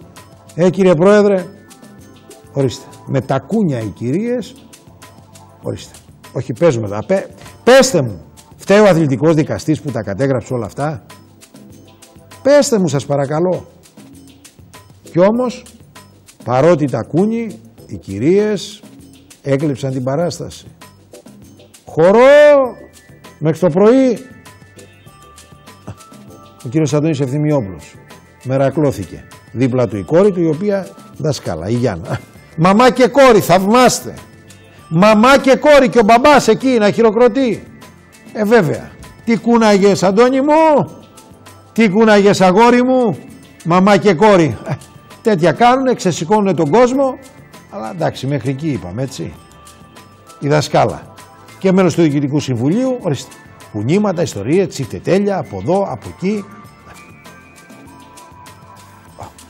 Κύριε Πρόεδρε, ορίστε, με τα κούνια οι κυρίες, ορίστε. Όχι παίζουμε εδώ. Πέστε μου, φταίει ο αθλητικός δικαστής που τα κατέγραψε όλα αυτά. Πέστε μου σας παρακαλώ. Κι όμως, παρότι τα κούνι, οι κυρίες έκλειψαν την παράσταση. Χορό μέχρι το πρωί. Ο κύριος Αντώνης Ευθυμιόπουλος μερακλώθηκε. Δίπλα του η κόρη του, η οποία δασκάλα, η Γιάννα. Μαμά και κόρη, θαυμάστε. Μαμά και κόρη και ο μπαμπάς εκεί να χειροκροτεί. Βέβαια. Τι κούναγες Αντώνη μου, τι κούναγες αγόρι μου. Μαμά και κόρη. Τέτοια κάνουνε, ξεσηκώνουνε τον κόσμο. Αλλά εντάξει, μέχρι εκεί είπαμε έτσι. Η δασκάλα. Και μέλος του Διοικητικού Συμβουλίου, ορίστε. Κουνήματα, ιστορίες, τσιφτετέλια, από εδώ, από εκεί.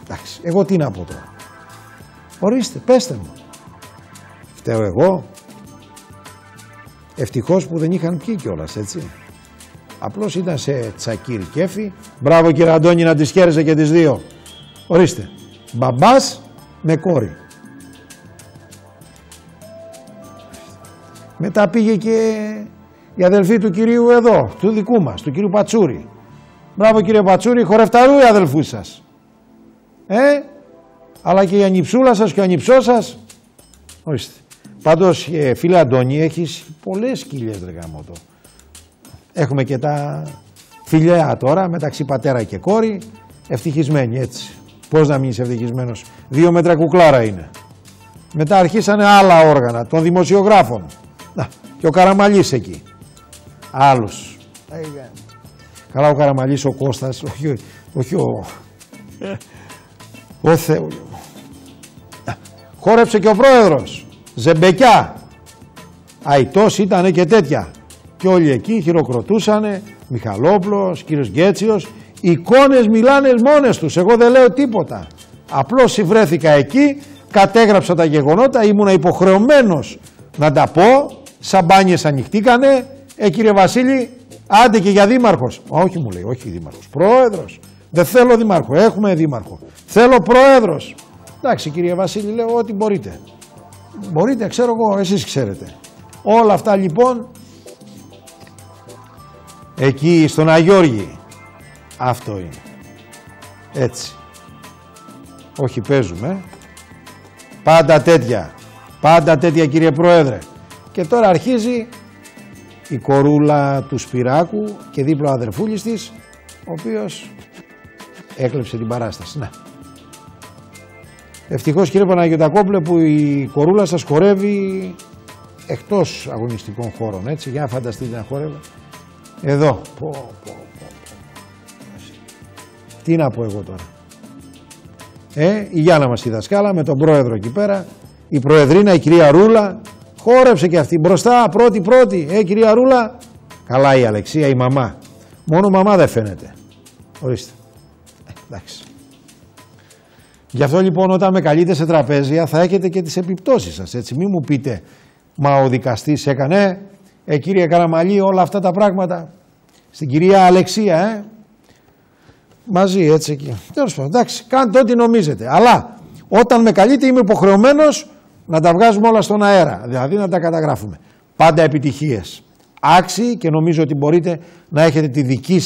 Εντάξει, εγώ τι να πω τώρα. Ορίστε, πέστε μου. Φταίω εγώ. Ευτυχώς που δεν είχαν πιει κιόλας, έτσι. Απλώς ήταν σε τσακίρι κέφι. Μπράβο κύριε Αντώνη, να τις χαίρεσαι και τις δύο. Ορίστε. Μπαμπάς με κόρη. Μετά πήγε και η αδελφή του κυρίου εδώ, του δικού μας, του κυρίου Πατσούρη. Μπράβο κύριε Πατσούρη, χορευταρού οι αδελφούς σας. Αλλά και η ανιψούλα σας και ο ανιψός σας. Ορίστε. Πάντως φίλε Αντώνη, έχεις πολλές κοιλιές ρε γαμώτο. Έχουμε και τα Φιλιά τώρα μεταξύ πατέρα και κόρη, ευτυχισμένοι έτσι. Πώς να μείνεις ευτυχισμένος, 2 μέτρα κουκλάρα είναι. Μετά αρχίσανε άλλα όργανα των δημοσιογράφων. Να, και ο Καραμαλής εκεί. Άλλους. Καλά ο Καραμαλής, ο Κώστας, όχι ο Θεού. Χόρεψε και ο πρόεδρος, Ζεμπεκιά. Αητός ήτανε και τέτοια. Και όλοι εκεί χειροκροτούσανε, Μιχαλόπουλος, κύριος Γκέτσιος. Εικόνες μιλάνε μόνες τους, εγώ δεν λέω τίποτα. Απλώς βρέθηκα εκεί, κατέγραψα τα γεγονότα, ήμουνα υποχρεωμένος να τα πω. Σαμπάνιες ανοιχτήκανε. Κύριε Βασίλη, άντε και για δήμαρχος. Όχι, μου λέει, όχι δήμαρχος, πρόεδρος. Δεν θέλω δήμαρχο, έχουμε δήμαρχο. Θέλω πρόεδρος. Εντάξει κύριε Βασίλη, λέω ό,τι μπορείτε. Μπορείτε, ξέρω εγώ, εσείς ξέρετε. Όλα αυτά λοιπόν εκεί στον Αγιώργη. Αυτό είναι. Έτσι. Όχι παίζουμε. Πάντα τέτοια. Πάντα τέτοια κύριε Πρόεδρε. Και τώρα αρχίζει η κορούλα του Σπυράκου και δίπλα ο αδερφούλης της, ο οποίος έκλεψε την παράσταση. Να. Ευτυχώς κύριε Παναγιωτακόπουλε που η κορούλα σας χορεύει εκτός αγωνιστικών χώρων, έτσι, για να φανταστείτε να χορεύει. Εδώ. Τι να πω εγώ τώρα. Η Γιάννα μας η δασκάλα με τον πρόεδρο εκεί πέρα, η προεδρίνα, η κυρία Ρούλα, χόρεψε και αυτή μπροστά, πρώτη, κυρία Ρούλα. Καλά η Αλεξία, η μαμά. Μόνο μαμά δεν φαίνεται. Ορίστε. Εντάξει. Γι' αυτό λοιπόν όταν με καλείτε σε τραπέζια θα έχετε και τις επιπτώσεις σας, έτσι. Μην μου πείτε, μα ο δικαστής έκανε, κύριε Καραμαλή, όλα αυτά τα πράγματα. Στην κυρία Αλεξία, μαζί έτσι εκεί. Τέλος πάντων, εντάξει, κάντε ό,τι νομίζετε. Αλλά όταν με καλείτε είμαι υποχρεωμένος να τα βγάζουμε όλα στον αέρα, δηλαδή να τα καταγράφουμε. Πάντα επιτυχίες. Άξιοι και νομίζω ότι μπορείτε να έχετε τη δική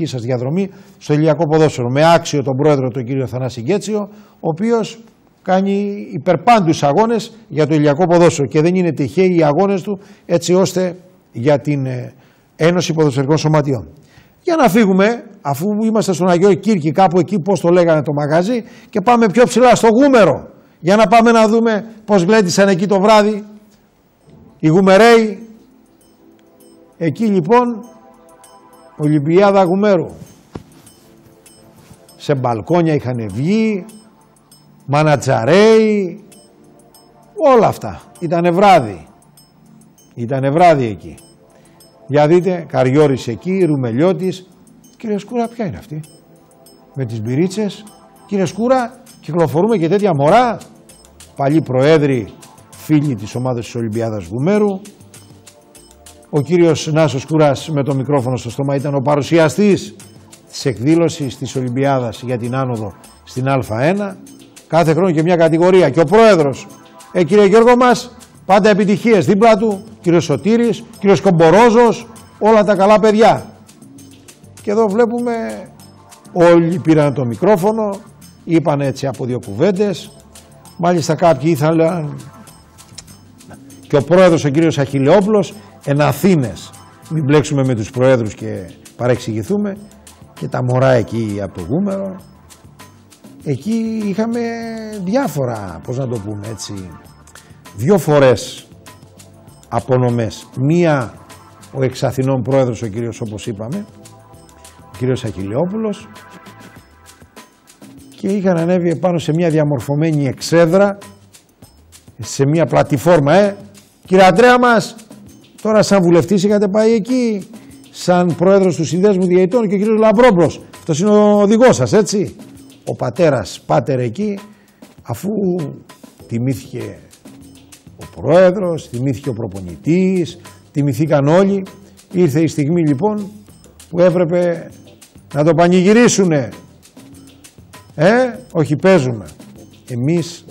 σας διαδρομή στο ηλιακό ποδόσφαιρο. Με άξιο τον πρόεδρο τον κύριο Θανάση Γκέτσιο, ο οποίος κάνει υπερπάντους αγώνες για το ηλιακό ποδόσφαιρο και δεν είναι τυχαίοι οι αγώνες του έτσι ώστε για την Ένωση Ποδοσφαιρικών Σωματιών. Για να φύγουμε, αφού είμαστε στον Αγιώργη Κύρκη, κάπου εκεί πώς το λέγανε το μαγαζί, και πάμε πιο ψηλά στο Γούμερο, για να πάμε να δούμε πώς γλέντισαν εκεί το βράδυ οι Γουμεραίοι. Εκεί λοιπόν Ολυμπιάδα Γουμέρου. Σε μπαλκόνια είχαν βγει, μανατζαρέοι, όλα αυτά. Ήτανε βράδυ εκεί. Για δείτε, Καριώρης εκεί, Ρουμελιώτης. Κύριε Σκούρα, ποια είναι αυτή? Με τις μπυρίτσες. Κύριε Σκούρα, κυκλοφορούμε και τέτοια μωρά. Παλιοί προέδροι, φίλοι της ομάδας της Ολυμπιάδας Γουμέρου. Ο κύριος Νάσος Κούρας με το μικρόφωνο στο στόμα ήταν ο παρουσιαστής της εκδήλωσης της Ολυμπιάδας για την άνοδο στην Α1. Κάθε χρόνο και μια κατηγορία. Και ο πρόεδρος, κύριε Γιώργο μας, πάντα επιτυχίες δίπλα του, κύριος Σωτήρης, κύριος Κομπορόζος, όλα τα καλά παιδιά. Και εδώ βλέπουμε όλοι πήραν το μικρόφωνο, είπαν έτσι από 2 κουβέντες, μάλιστα κάποιοι ήθελαν, και ο πρόεδρος ο κύριος Αχιλλεόπουλος, εν Αθήνες, μην μπλέξουμε με τους προέδρους και παρεξηγηθούμε, και τα μωρά εκεί από το Γούμερο. Εκεί είχαμε διάφορα, πώς να το πούμε έτσι, 2 φορές απονομές. Μία ο εξ Αθηνών πρόεδρος, ο κύριος, όπως είπαμε, ο κύριος Αχιλλεόπουλος, και είχαν ανέβει επάνω σε μια διαμορφωμένη εξέδρα, σε μια πλατιφόρμα. Κύριε Αντρέα μας, τώρα σαν βουλευτής είχατε πάει εκεί, σαν πρόεδρος του Συνδέσμου Διαιτητών, και ο κύριος Λαμπρόπλος, αυτός είναι ο οδηγός σας, έτσι. Ο πατέρας, πάτερ εκεί, αφού τιμήθηκε ο πρόεδρος, τιμήθηκε ο προπονητής, τιμηθήκαν όλοι, ήρθε η στιγμή λοιπόν που έπρεπε να το πανηγυρίσουνε. Όχι παίζουμε. Εμείς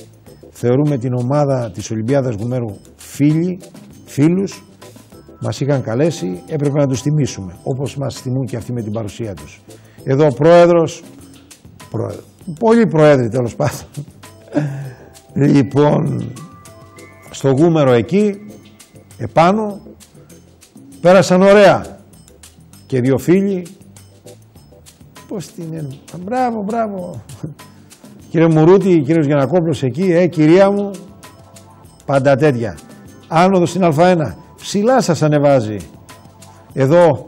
θεωρούμε την ομάδα της Ολυμπιάδας Γουμέρου φίλους, μας είχαν καλέσει, έπρεπε να τους τιμήσουμε, όπως μας τιμούν και αυτοί με την παρουσία τους. Εδώ ο πρόεδρος, πολλοί πρόεδροι τέλος πάντων, λοιπόν, στο Γούμερο εκεί, επάνω, πέρασαν ωραία. και δύο φίλοι. Πώς την είναι. Μπράβο, μπράβο. Κύριε Μουρούτη, κύριος Γιαννακόπουλος εκεί, κυρία μου, πάντα τέτοια. Άνοδο στην Α1, ψηλά σας ανεβάζει. Εδώ,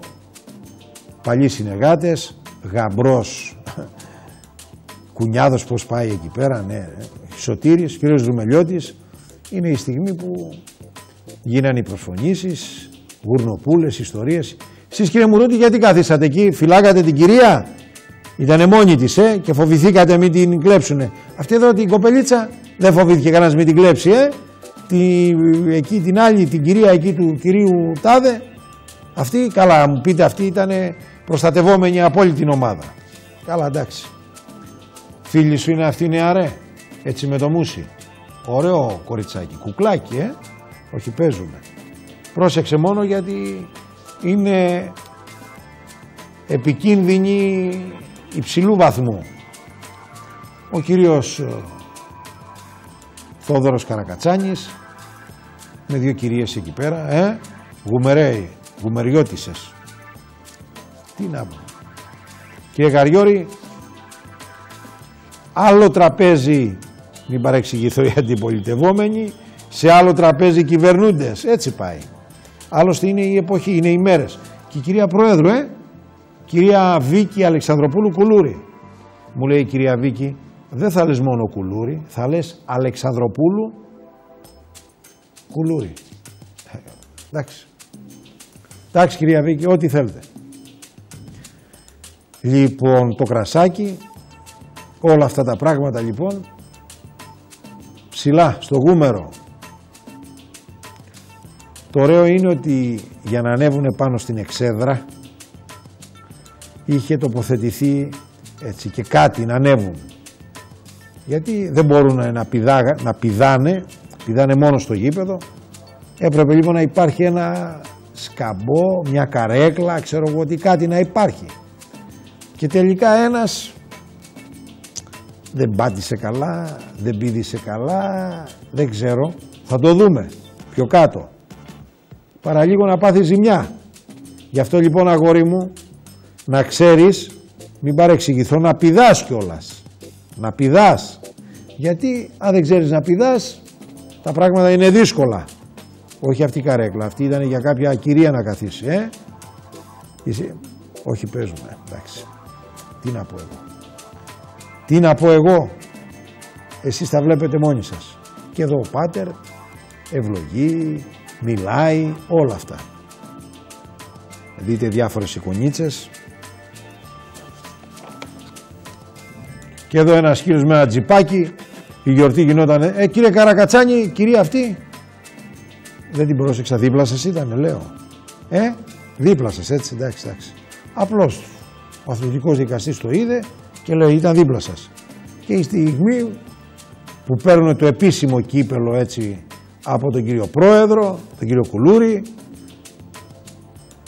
παλιοί συνεργάτες, Γαμπρός, Κουνιάδος πώς πάει εκεί πέρα, ναι, Σωτήρης, κύριος Ρουμελιώτης. Είναι η στιγμή που γίνανε οι προσφωνήσεις, γουρνοπούλες, ιστορίες. Εσείς κύριε Μουρούτη γιατί καθίσατε εκεί, φυλάγατε την κυρία, ήτανε μόνη της και φοβηθήκατε μην την κλέψουνε. Αυτή εδώ την κοπελίτσα δεν φοβήθηκε κανένας μην την κλέψει εκεί την άλλη, την κυρία εκεί του κυρίου Τάδε, αυτή, καλά μου πείτε αυτή ήτανε προστατευόμενη από όλη την ομάδα. Καλά εντάξει. Φίλη σου είναι αυτή νεαρέ, έτσι με το μουσι. Ωραίο κοριτσάκι, κουκλάκι όχι παίζουμε. Πρόσεξε μόνο γιατί είναι επικίνδυνη υψηλού βαθμού. Ο κύριος Θόδωρος Καρακατσάνης με δύο κυρίες εκεί πέρα, γουμερέοι, γουμεριώτισσες. Τι να πω. Κύριε Γαριώρη, άλλο τραπέζι, μην παρεξηγηθώ οι αντιπολιτευόμενοι, σε άλλο τραπέζι κυβερνούντες, έτσι πάει. Άλλωστε είναι η εποχή, είναι οι μέρες. Και η κυρία Πρόεδρο, κυρία Βίκη Αλεξανδροπούλου Κουλούρη. Μου λέει η κυρία Βίκη, δεν θα λες μόνο Κουλούρη, θα λες Αλεξανδροπούλου Κουλούρη. Εντάξει. Εντάξει κυρία Βίκη, ό,τι θέλετε. Λοιπόν, το κρασάκι, όλα αυτά τα πράγματα λοιπόν, ψηλά στο γούμερο. Το ωραίο είναι ότι για να ανέβουν πάνω στην εξέδρα είχε τοποθετηθεί έτσι και κάτι να ανέβουν. Γιατί δεν μπορούν να πηδάνε μόνο στο γήπεδο. Έπρεπε λοιπόν να υπάρχει ένα σκαμπό, μια καρέκλα, ξέρω εγώ τι, κάτι να υπάρχει. Και τελικά ένας δεν πάτησε καλά, δεν πήδησε καλά, δεν ξέρω, θα το δούμε πιο κάτω. Παραλίγο να πάθει ζημιά. Γι' αυτό λοιπόν αγόρι μου, να ξέρεις, μην παρεξηγηθώ, να πηδάς κιόλας. Να πηδάς. Γιατί αν δεν ξέρεις να πηδάς, τα πράγματα είναι δύσκολα. Όχι αυτή η καρέκλα, αυτή ήταν για κάποια κυρία να καθίσει, Όχι παίζουμε, εντάξει. Τι να πω εγώ. Τι να πω εγώ. Εσείς τα βλέπετε μόνοι σας. Και εδώ ο πάτερ ευλογεί, μιλάει, όλα αυτά. Δείτε διάφορες εικονίτσες. Και εδώ ένας κύριος με ένα τζιπάκι, η γιορτή γινόταν. Κύριε Καρακατσάνη, κυρία αυτή. Δεν την πρόσεξα, δίπλα σας ήταν, λέω. Δίπλα σας, έτσι, εντάξει. Απλώς ο αθλητικός δικαστής το είδε και λέει ήταν δίπλα σας. Και η στιγμή που παίρνουν το επίσημο κύπελο έτσι από τον κύριο Πρόεδρο, τον κύριο Κουλούρη,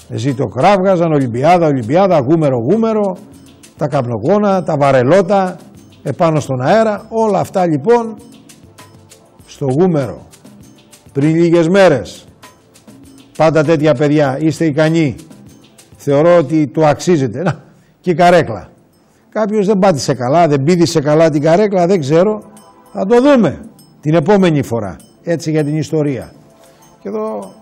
ζήτω κράβγαζαν, Ολυμπιάδα, γούμερο, τα καπνογόνα, τα βαρελότα, επάνω στον αέρα, όλα αυτά λοιπόν στο γούμερο. Πριν λίγες μέρες, πάντα τέτοια παιδιά, είστε ικανοί, θεωρώ ότι το αξίζετε. Να, και η καρέκλα. Κάποιος δεν πάτησε καλά, δεν πήδησε καλά την καρέκλα, δεν ξέρω, θα το δούμε την επόμενη φορά, έτσι για την ιστορία. Και εδώ,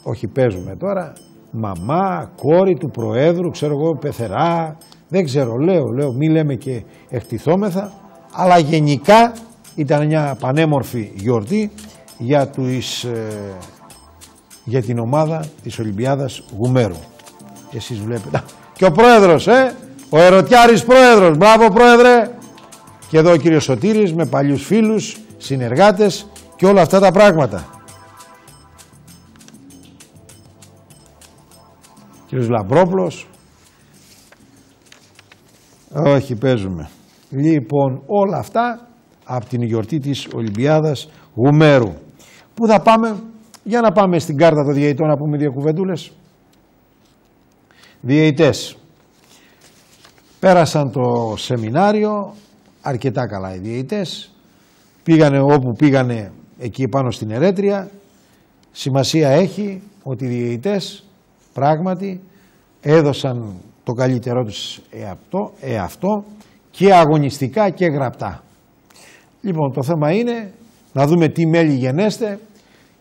όχι παίζουμε τώρα, μαμά, κόρη του Προέδρου, ξέρω εγώ, πεθερά, δεν ξέρω, λέω, μη λέμε και εκτιθόμεθα, αλλά γενικά ήταν μια πανέμορφη γιορτή για την ομάδα της Ολυμπιάδας Γουμέρου. Εσείς βλέπετε. Και ο Πρόεδρος, ο Ερωτιάρης Πρόεδρος, μπράβο Πρόεδρε. Και εδώ ο κύριος Σωτήρης με παλιούς φίλους, συνεργάτες και όλα αυτά τα πράγματα. Κύριος Λαμπρόπλος. Όχι, παίζουμε. Λοιπόν, όλα αυτά από την γιορτή της Ολυμπιάδας Γουμέρου. Πού θα πάμε? Για να πάμε στην κάρτα των διαιτητών να πούμε δύο κουβεντούλες. Διαιτητές. Πέρασαν το σεμινάριο, αρκετά καλά οι διαιτητές. Πήγανε όπου πήγανε εκεί πάνω στην Ερέτρια. Σημασία έχει ότι οι διαιτητές πράγματι έδωσαν το καλύτερό τους αυτό και αγωνιστικά και γραπτά. Λοιπόν, το θέμα είναι να δούμε τι μέλη γενέστε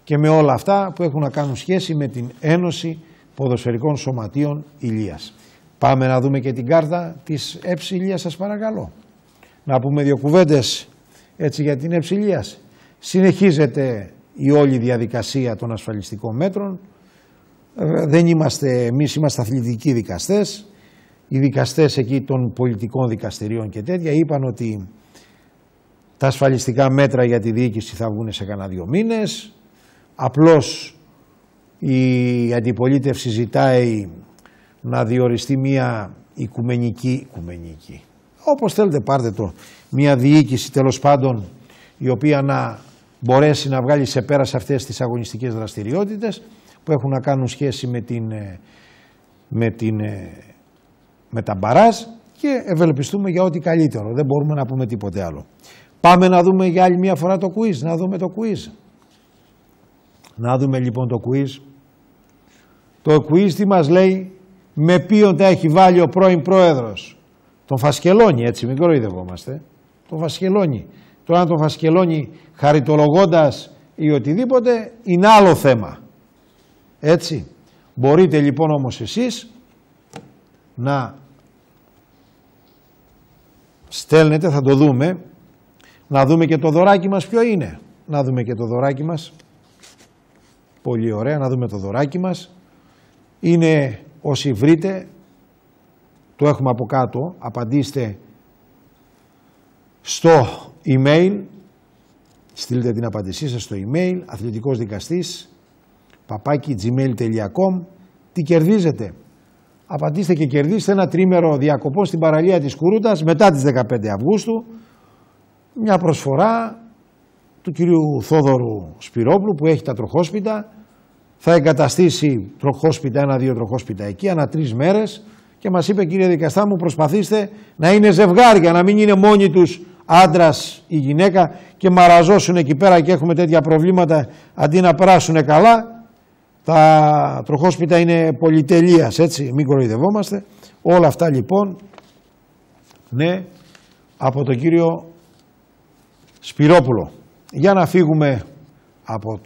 και με όλα αυτά που έχουν να κάνουν σχέση με την Ένωση Ποδοσφαιρικών Σωματείων Ηλίας. Πάμε να δούμε και την κάρτα της ΕΠΣ Ηλίας, σας παρακαλώ. Να πούμε δύο κουβέντες έτσι για την ΕΠΣ Ηλίας. Συνεχίζεται η όλη διαδικασία των ασφαλιστικών μέτρων. Δεν είμαστε εμείς, είμαστε αθλητικοί δικαστές. Οι δικαστές εκεί των πολιτικών δικαστηρίων και τέτοια είπαν ότι τα ασφαλιστικά μέτρα για τη διοίκηση θα βγουν σε κανένα 2 μήνες. Απλώς η αντιπολίτευση ζητάει να διοριστεί μια οικουμενική, όπως θέλετε πάρτε το, μια διοίκηση τέλος πάντων η οποία να μπορέσει να βγάλει σε πέρας αυτές τις αγωνιστικές δραστηριότητες που έχουν να κάνουν σχέση με τα μπαράζ και ευελπιστούμε για ό,τι καλύτερο. Δεν μπορούμε να πούμε τίποτε άλλο. Πάμε να δούμε για άλλη μια φορά το quiz. Να δούμε το quiz. Να δούμε λοιπόν το quiz. Το quiz τι μας λέει, με ποιον τα έχει βάλει ο πρώην πρόεδρος. Τον Φασκελόνι, έτσι, μην κοροϊδευόμαστε. Τον Φασκελόνι. Τώρα αν τον Φασκελόνι χαριτολογώντας ή οτιδήποτε είναι άλλο θέμα. Έτσι. Μπορείτε λοιπόν όμως εσείς να στέλνετε, θα το δούμε, να δούμε και το δωράκι μας ποιο είναι. Να δούμε και το δωράκι μας. Πολύ ωραία, να δούμε το δωράκι μας. Είναι, όσοι βρείτε, το έχουμε από κάτω, απαντήστε στο email, στείλτε την απάντησή σας στο email, athleticosdikastis@gmail.com. Τι κερδίζετε? Απαντήστε και κερδίστε ένα τρίμερο διακοπών στην παραλία της Κουρούτας μετά τις 15 Αυγούστου. Μια προσφορά του κυρίου Θόδωρου Σπυρόπουλου που έχει τα τροχόσπιτα. Θα εγκαταστήσει τροχόσπιτα, 1-2 τροχόσπιτα εκεί, ανά 3 μέρες και μας είπε, κύριε δικαστά μου, προσπαθήστε να είναι ζευγάρια, να μην είναι μόνοι τους άντρας ή γυναίκα και μαραζώσουν εκεί πέρα και έχουμε τέτοια προβλήματα αντί να περάσουν καλά. Τα τροχόσπιτα είναι πολυτελείας, έτσι, μην κοροϊδευόμαστε. Όλα αυτά λοιπόν, ναι, από τον κύριο Σπυρόπουλο. Για να φύγουμε από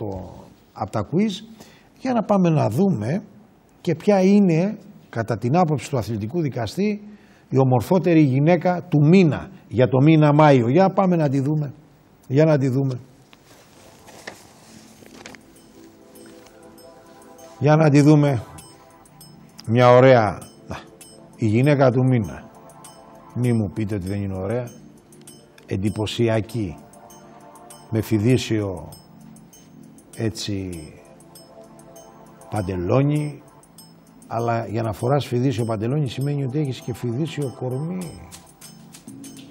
τα quiz, για να πάμε να δούμε και ποια είναι, κατά την άποψη του αθλητικού δικαστή, η ομορφότερη γυναίκα του μήνα, για το μήνα Μάιο. Για πάμε να τη δούμε. Για να τη δούμε. Για να τη δούμε. Μια ωραία, η γυναίκα του μήνα. Μη μου πείτε ότι δεν είναι ωραία. Εντυπωσιακή. Με φιδίσιο έτσι παντελόνι, αλλά για να φοράς φιδίσιο παντελόνι σημαίνει ότι έχεις και φιδίσιο κορμί.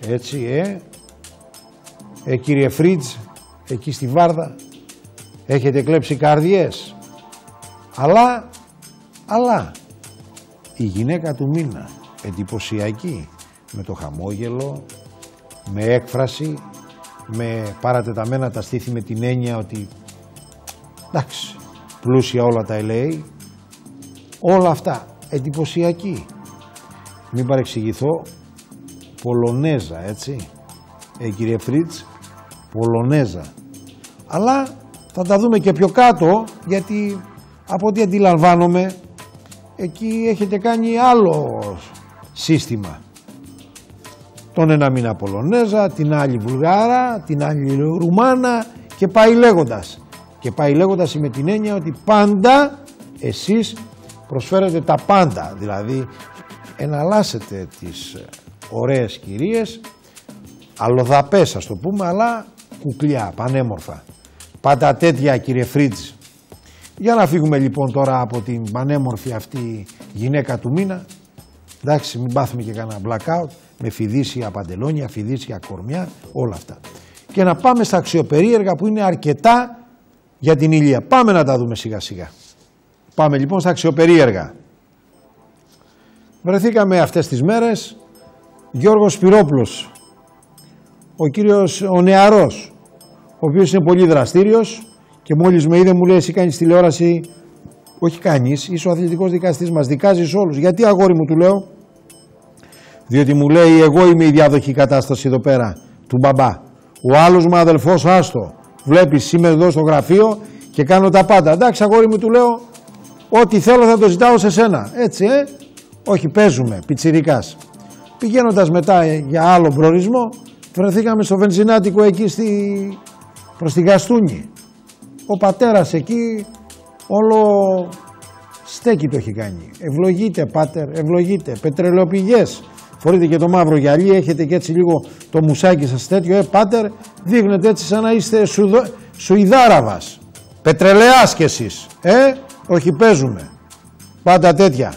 Έτσι, κύριε Φρίτζ, εκεί στη Βάρδα, έχετε κλέψει καρδιές. Αλλά, η γυναίκα του μήνα, εντυπωσιακή, με το χαμόγελο, με έκφραση, με παρατεταμένα τα στήθη, με την έννοια ότι, εντάξει, πλούσια όλα τα LA, όλα αυτά, εντυπωσιακή. Μην παρεξηγηθώ, Πολωνέζα, έτσι, κύριε Φρίτς, Πολωνέζα. Αλλά θα τα δούμε και πιο κάτω, γιατί από ό,τι αντιλαμβάνομαι, εκεί έχετε κάνει άλλο σύστημα. Τον ένα μήνα Πολωνέζα, την άλλη Βουλγάρα, την άλλη Ρουμάνα και πάει λέγοντας. Και πάει λέγοντας με την έννοια ότι πάντα εσείς προσφέρετε τα πάντα. Δηλαδή εναλλάσσετε τις ωραίες κυρίες, αλλοδαπές ας το πούμε, αλλά κουκλιά, πανέμορφα. Πάντα τέτοια, κύριε Φρίτζ. Για να φύγουμε λοιπόν τώρα από την πανέμορφη αυτή γυναίκα του μήνα. Εντάξει, μην πάθουμε και κανένα blackout με φιδίσια παντελόνια, φιδίσια κορμιά, όλα αυτά. Και να πάμε στα αξιοπερίεργα που είναι αρκετά για την Ηλία. Πάμε να τα δούμε σιγά σιγά. Πάμε λοιπόν στα αξιοπερίεργα. Βρεθήκαμε αυτές τις μέρες Γιώργος Σπυρόπουλος, ο κύριος ο νεαρός, ο οποίος είναι πολύ δραστήριος και μόλις με είδε μου λέει εσύ κάνεις τηλεόραση, όχι κάνεις, είσαι ο αθλητικός δικαστής μας, δικάζεις όλους. Γιατί αγόρι μου, του λέω? Διότι μου λέει εγώ είμαι η διαδοχή κατάσταση εδώ πέρα του μπαμπά. Ο άλλος μου αδελφός άστο, βλέπεις είμαι εδώ στο γραφείο και κάνω τα πάντα. Εντάξει αγόρι μου, του λέω, ό,τι θέλω θα το ζητάω σε σένα. Έτσι όχι παίζουμε, πιτσιρικάς. Πηγαίνοντας μετά για άλλο προορισμό, βρεθήκαμε στο βενζινάτικο εκεί προς τη Γαστούνη. Ο πατέρας εκεί όλο στέκι το έχει κάνει. Ευλογείτε πάτερ, ευλογείτε, πετρελαιοπηγές. Φορείτε και το μαύρο γυαλί, έχετε και έτσι λίγο το μουσάκι σας τέτοιο. Πάτερ, δείχνετε έτσι σαν να είστε Σουηδάραβας. Πετρελαιάς κι εσείς. Όχι παίζουμε. Πάντα τέτοια.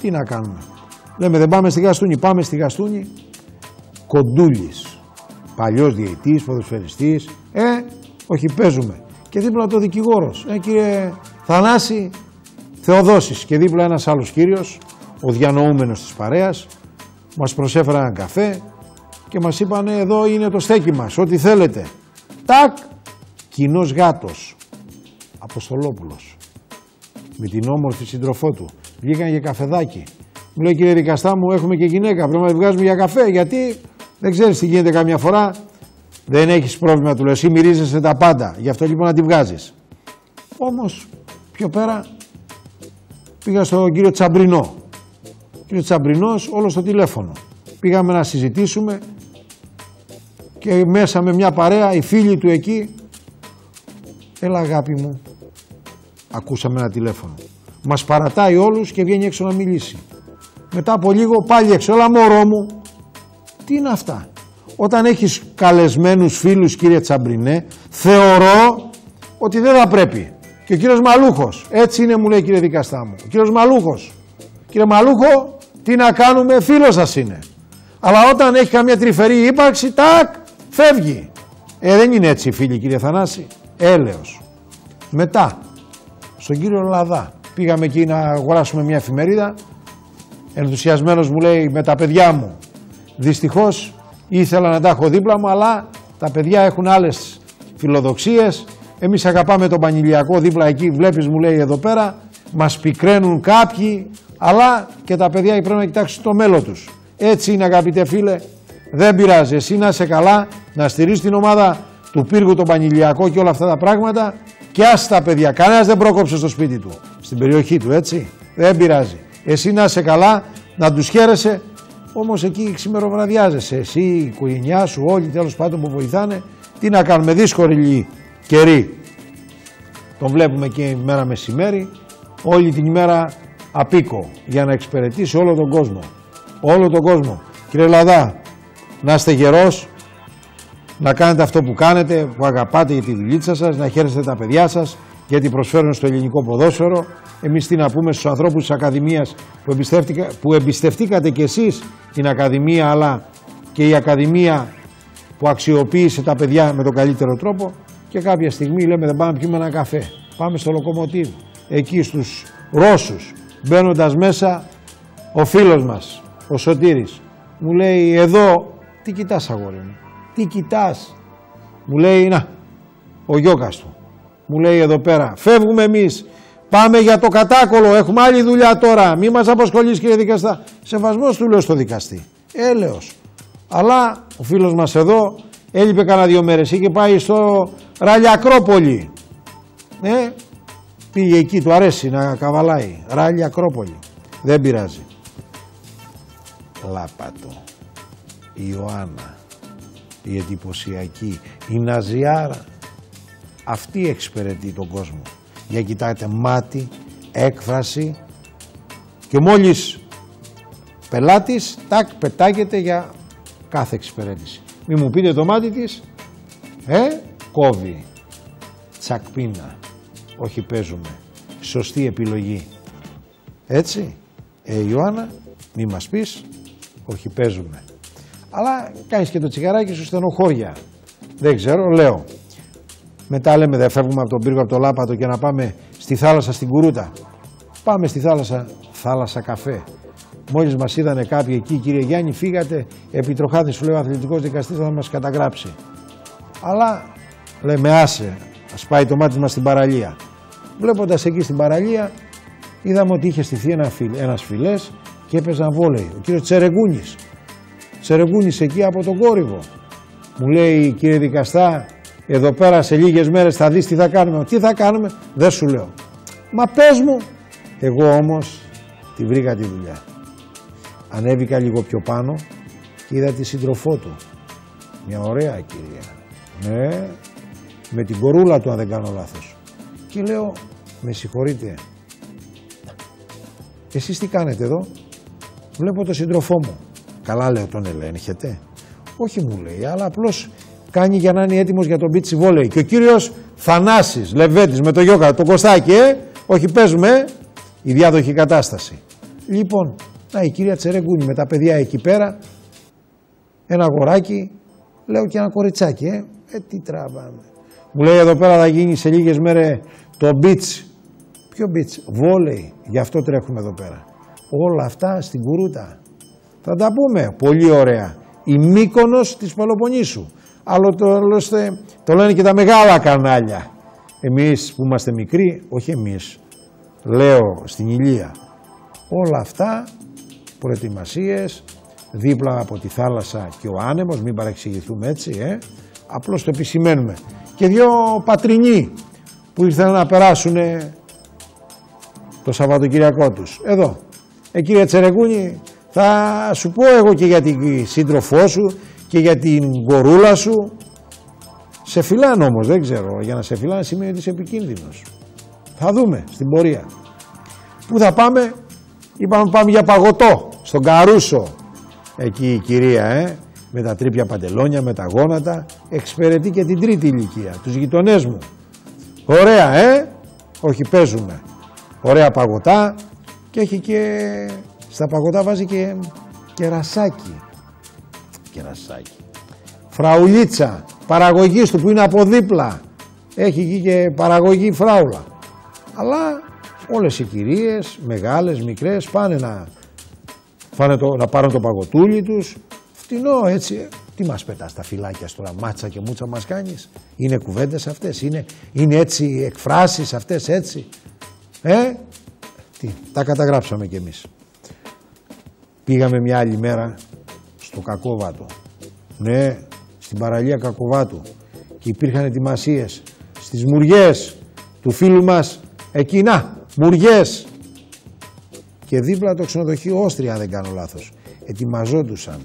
Τι να κάνουμε. Λέμε δεν πάμε στη Γαστούνη, πάμε στη Γαστούνη. Κοντούλης. Παλιός διαιτής, ποδοσφαιριστής. Όχι παίζουμε. Και δίπλα το δικηγόρος. Κύριε Θανάση Θεοδόσης. Και δίπλα ένας άλλος κύριος, ο διανοούμενος της παρέας. Μας προσέφεραν έναν καφέ και μας είπανε εδώ είναι το στέκι μας, ό,τι θέλετε. Τάκ, κοινός γάτος, Αποστολόπουλος, με την όμορφη σύντροφό του. Βγήκαν για καφεδάκι. Μου λέει κύριε δικαστά μου έχουμε και γυναίκα, πρέπει να τη βγάζουμε για καφέ, γιατί δεν ξέρεις τι γίνεται καμιά φορά. Δεν έχεις πρόβλημα, του λέω, εσύ μυρίζεσαι τα πάντα, γι' αυτό λοιπόν να τη βγάζεις. Όμως πιο πέρα πήγα στον κύριο Τσαμπρινό. Ο κύριος Τσαμπρινός όλο στο τηλέφωνο. Πήγαμε να συζητήσουμε και μέσα με μια παρέα οι φίλοι του εκεί. Έλα αγάπη μου, ακούσαμε ένα τηλέφωνο. Μας παρατάει όλους και βγαίνει έξω να μιλήσει. Μετά από λίγο πάλι έξω, έλα μωρό μου. Τι είναι αυτά? Όταν έχεις καλεσμένους φίλους κύριε Τσαμπρινέ, θεωρώ ότι δεν θα πρέπει. Και ο κύριος Μαλούχος, έτσι είναι μου λέει κύριε δικαστά μου. Ο κύριος Μαλούχος, κύριε Μαλούχο, τι να κάνουμε, φίλος σας είναι. Αλλά όταν έχει καμία τρυφερή ύπαρξη, τάκ, φεύγει. Δεν είναι έτσι φίλοι κύριε Θανάση. Έλεος. Μετά, στον κύριο Λαδά, πήγαμε εκεί να αγοράσουμε μια εφημερίδα. Ενθουσιασμένος μου λέει με τα παιδιά μου. Δυστυχώς ήθελα να τα έχω δίπλα μου, αλλά τα παιδιά έχουν άλλες φιλοδοξίες. Εμείς αγαπάμε τον Πανηλιακό δίπλα εκεί, βλέπεις μου λέει εδώ πέρα. Μας πικραίνουν κάποιοι, αλλά και τα παιδιά πρέπει να κοιτάξουν το μέλλον τους. Έτσι είναι αγαπητέ φίλε, δεν πειράζει. Εσύ να είσαι καλά, να στηρίζεις την ομάδα του Πύργου τον Πανηλιακό και όλα αυτά τα πράγματα και άσε τα παιδιά. Κανένας δεν πρόκοψε στο σπίτι του, στην περιοχή του, έτσι. Δεν πειράζει. Εσύ να είσαι καλά, να τους χαίρεσαι. Όμως εκεί ξημεροβραδιάζεσαι. Εσύ, η οικογένειά σου, όλοι τέλος πάντων που βοηθάνε. Τι να κάνουμε, δύσκολη καιρή. Τον βλέπουμε και ημέρα μεσημέρι, όλη την ημέρα απίκο για να εξυπηρετήσει όλο τον κόσμο. Όλο τον κόσμο. Κύριε Λαδά, να είστε γερός, να κάνετε αυτό που κάνετε, που αγαπάτε για τη δουλίτσα σας, να χαίρεστε τα παιδιά σας, γιατί προσφέρουν στο ελληνικό ποδόσφαιρο. Εμείς τι να πούμε στους ανθρώπους της Ακαδημίας που εμπιστευτήκατε κι εσείς την Ακαδημία, αλλά και η Ακαδημία που αξιοποίησε τα παιδιά με τον καλύτερο τρόπο. Και κάποια στιγμή λέμε δεν πάμε να πιούμε ένα καφέ. Πάμε στο Λοκομοτίβ, εκεί στους Ρώσους, μπαίνοντας μέσα ο φίλος μας, ο Σωτήρης, μου λέει εδώ, τι κοιτάς αγόρι μου, τι κοιτάς, μου λέει να, ο γιώκας του, μου λέει εδώ πέρα, φεύγουμε εμείς, πάμε για το Κατάκολο, έχουμε άλλη δουλειά τώρα, μη μας απασχολείς κύριε δικαστά. Σεβασμός του λέω στο δικαστή, έλεος. Αλλά ο φίλος μας εδώ έλειπε κανένα 2 μέρες, είχε πάει στο Ράλια Ακρόπολη. Πήγε εκεί, του αρέσει να καβαλάει. Ράλια Ακρόπολη. Δεν πειράζει. Λάπατο. Η Ιωάννα. Η εντυπωσιακή. Η Ναζιάρα. Αυτή εξυπηρετεί τον κόσμο. Για κοιτάτε μάτι, έκφραση και μόλις πελάτης, τάκ, πετάγεται για κάθε εξυπηρέτηση. Μη μου πείτε το μάτι της, κόβει. Τσακπίνα. Όχι παίζουμε. Σωστή επιλογή. Έτσι. Ιωάννα, μη μας πεις, όχι παίζουμε. Αλλά κάνεις και το τσιγαράκι σου στενοχώρια. Δεν ξέρω, λέω. Μετά λέμε δεν φεύγουμε από τον Πύργο, από το Λάπατο και να πάμε στη θάλασσα στην Κουρούτα. Πάμε στη θάλασσα, θάλασσα καφέ. Μόλις μας είδανε κάποιοι εκεί, κύριε Γιάννη, φύγατε, επιτροχάδες, σου λέει ο αθλητικός δικαστής να μας καταγράψει. Αλλά λέμε άσε, ας πάει το μάτι μας στην παραλία. Βλέποντας εκεί στην παραλία, είδαμε ότι είχε στηθεί ένας φιλές και έπαιζαν βόλεϊ. Ο κύριος Τσερεγκούνης. Τσερεγκούνης εκεί από τον Κόρυβο. Μου λέει, κύριε δικαστά, εδώ πέρα σε λίγες μέρες θα δεις τι θα κάνουμε. Τι θα κάνουμε, δεν σου λέω. Μα πες μου. Εγώ όμως τη βρήκα τη δουλειά. Ανέβηκα λίγο πιο πάνω και είδα τη σύντροφό του. Μια ωραία κυρία. Ναι, με την κορούλα του αν δεν κάνω λάθος. Και λέω, με συγχωρείτε, εσείς τι κάνετε εδώ? Βλέπω τον σύντροφό μου. Καλά, λέω, τον ελέγχετε? Όχι, μου λέει, αλλά απλώς κάνει για να είναι έτοιμος για τον beach volley. Και ο κύριος Θανάσης Λεβέντης με το γιόκα, το Κωστάκι, όχι παίζουμε, η διάδοχη κατάσταση. Λοιπόν, να η κυρία Τσερεγκούνη με τα παιδιά εκεί πέρα, ένα αγοράκι, λέω και ένα κοριτσάκι, τι τραβάμε. Μου λέει εδώ πέρα θα γίνει σε λίγες μέρες το beach. Ποιο beach? Volley. Γι' αυτό τρέχουμε εδώ πέρα. Όλα αυτά στην Κουρούτα. Θα τα πούμε. Πολύ ωραία. Η Μύκονος της Πελοποννήσου. Άλλο το λένε και τα μεγάλα κανάλια. Εμείς που είμαστε μικροί, όχι εμείς, λέω στην Ηλία. Όλα αυτά, προετοιμασίες, δίπλα από τη θάλασσα και ο άνεμος, μην παρεξηγηθούμε έτσι, απλώς το επισημαίνουμε. Και δύο πατρινοί που ήρθαν να περάσουν το Σαββατοκυριακό τους. Εδώ. Κύριε Τσερεγκούνη, θα σου πω εγώ και για την σύντροφό σου και για την κορούλα σου. Σε φυλάνε όμως, δεν ξέρω. Για να σε φυλάνε σημαίνει ότι είσαι επικίνδυνος. Θα δούμε στην πορεία. Πού θα πάμε? Είπαμε πάμε για παγωτό, στον Καρούσο. Εκεί η κυρία, με τα τρίπια παντελόνια, με τα γόνατα, εξυπηρετεί και την τρίτη ηλικία, τους γειτονές μου. Ωραία, όχι παίζουμε. Ωραία παγωτά και έχει και, στα παγωτά βάζει και κερασάκι. Κερασάκι. Φραουλίτσα, παραγωγής του που είναι από δίπλα. Έχει εκεί και παραγωγή φράουλα. Αλλά όλες οι κυρίες, μεγάλες, μικρές, πάνε να πάρουν το παγωτούλι τους. Φτηνό έτσι. Τι μας πετάς τα φυλάκια τώρα, μάτσα και μούτσα μας κάνεις? Είναι κουβέντες αυτές, είναι έτσι εκφράσεις αυτές έτσι? Τι, τα καταγράψαμε κι εμείς. Πήγαμε μια άλλη μέρα στο Κακόβατο. Ναι, στην παραλία Κακοβάτου. Και υπήρχαν ετοιμασίες στις μουριές του φίλου μας. Εκεί, να, μουριές. Και δίπλα το ξενοδοχείο Όστρια, αν δεν κάνω λάθος. Ετοιμαζόντουσαν.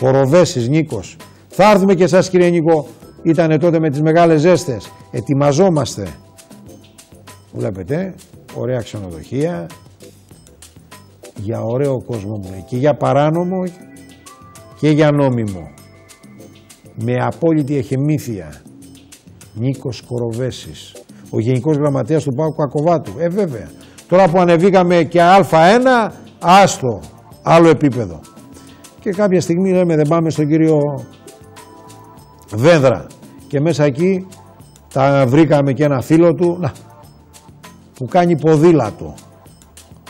Κοροβέσεις Νίκος. Θα έρθουμε και εσάς, κύριε Νίκο. Ήτανε τότε με τις μεγάλες ζέστες. Ετοιμαζόμαστε. Βλέπετε, ωραία ξενοδοχεία. Για ωραίο κόσμο μου. Και για παράνομο και για νόμιμο. Με απόλυτη εχεμήθεια. Νίκος Κοροβέσης. Ο Γενικός Γραμματέας του ΠΑΟΚ Κακοβάτου. Βέβαια. Τώρα που ανεβήκαμε και Α1, άστο. Άλλο επίπεδο. Και κάποια στιγμή λέμε δεν πάμε στον κύριο Βένδρα. Και μέσα εκεί τα βρήκαμε και ένα φίλο του, να, που κάνει ποδήλατο.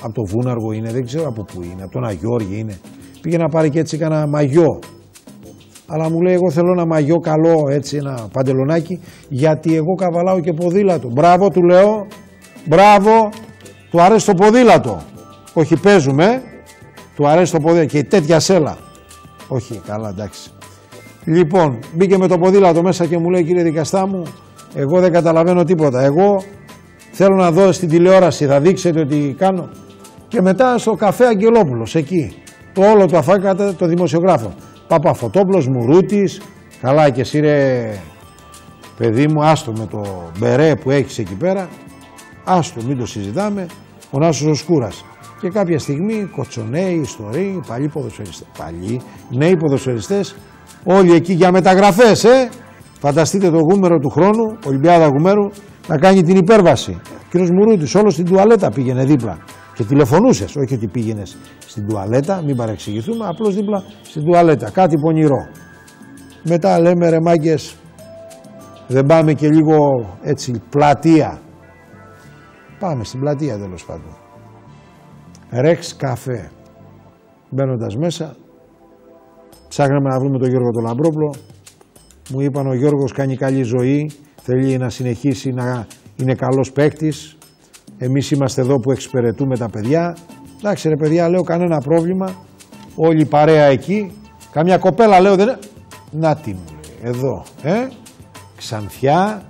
Από το Βούναργο είναι, δεν ξέρω από πού είναι, από τον Αγιώργη είναι. Πήγε να πάρει και έτσι κανένα μαγιό. Αλλά μου λέει εγώ θέλω ένα μαγιό καλό, έτσι ένα παντελονάκι, γιατί εγώ καβαλάω και ποδήλατο. Μπράβο, του λέω, μπράβο, του αρέσει το ποδήλατο. Όχι παίζουμε, του αρέσει το ποδήλατο και τέτοια σέλα. Όχι, καλά, εντάξει. Λοιπόν, μπήκε με το ποδήλατο μέσα και μου λέει κύριε δικαστά μου, εγώ δεν καταλαβαίνω τίποτα. Εγώ θέλω να δω στην τηλεόραση, θα δείξετε ότι κάνω. Και μετά στο καφέ Αγγελόπουλος, εκεί. Το όλο το αφάκατε το δημοσιογράφο. Παπαφωτόπουλος, Μουρούτης, καλά και εσύ ρε παιδί μου, άστο με το μπερέ που έχεις εκεί πέρα, άστο, μην το συζητάμε, ο Νάσος ο Σκούρας. Και κάποια στιγμή κοτσονέοι, ιστοροί, παλιοί ποδοσφαιριστές, νέοι ποδοσφαιριστές, όλοι εκεί για μεταγραφές, Φανταστείτε το Γούμερο του χρόνου, Ολυμπιάδα Γουμέρου, να κάνει την υπέρβαση. Ο κύριος Μουρούτης όλο στην τουαλέτα πήγαινε δίπλα. Και τηλεφωνούσες, όχι ότι πήγαινες στην τουαλέτα, μην παρεξηγηθούμε, απλώς δίπλα στην τουαλέτα. Κάτι πονηρό. Μετά λέμε ρε μάγκες, δεν πάμε και λίγο έτσι πλατεία. Πάμε στην πλατεία τέλος πάντων. Ρεξ καφέ. Μπαίνοντας μέσα, ψάχναμε να βρούμε τον Γιώργο τον Λαμπρόπουλο. Μου είπαν ο Γιώργος κάνει καλή ζωή, θέλει να συνεχίσει να είναι καλός παίκτης. Εμείς είμαστε εδώ που εξυπηρετούμε τα παιδιά. Εντάξει ρε παιδιά, λέω, κανένα πρόβλημα. Όλη η παρέα εκεί. Καμιά κοπέλα λέω δεν... Να τι μου λέει, εδώ. Ξανθιά,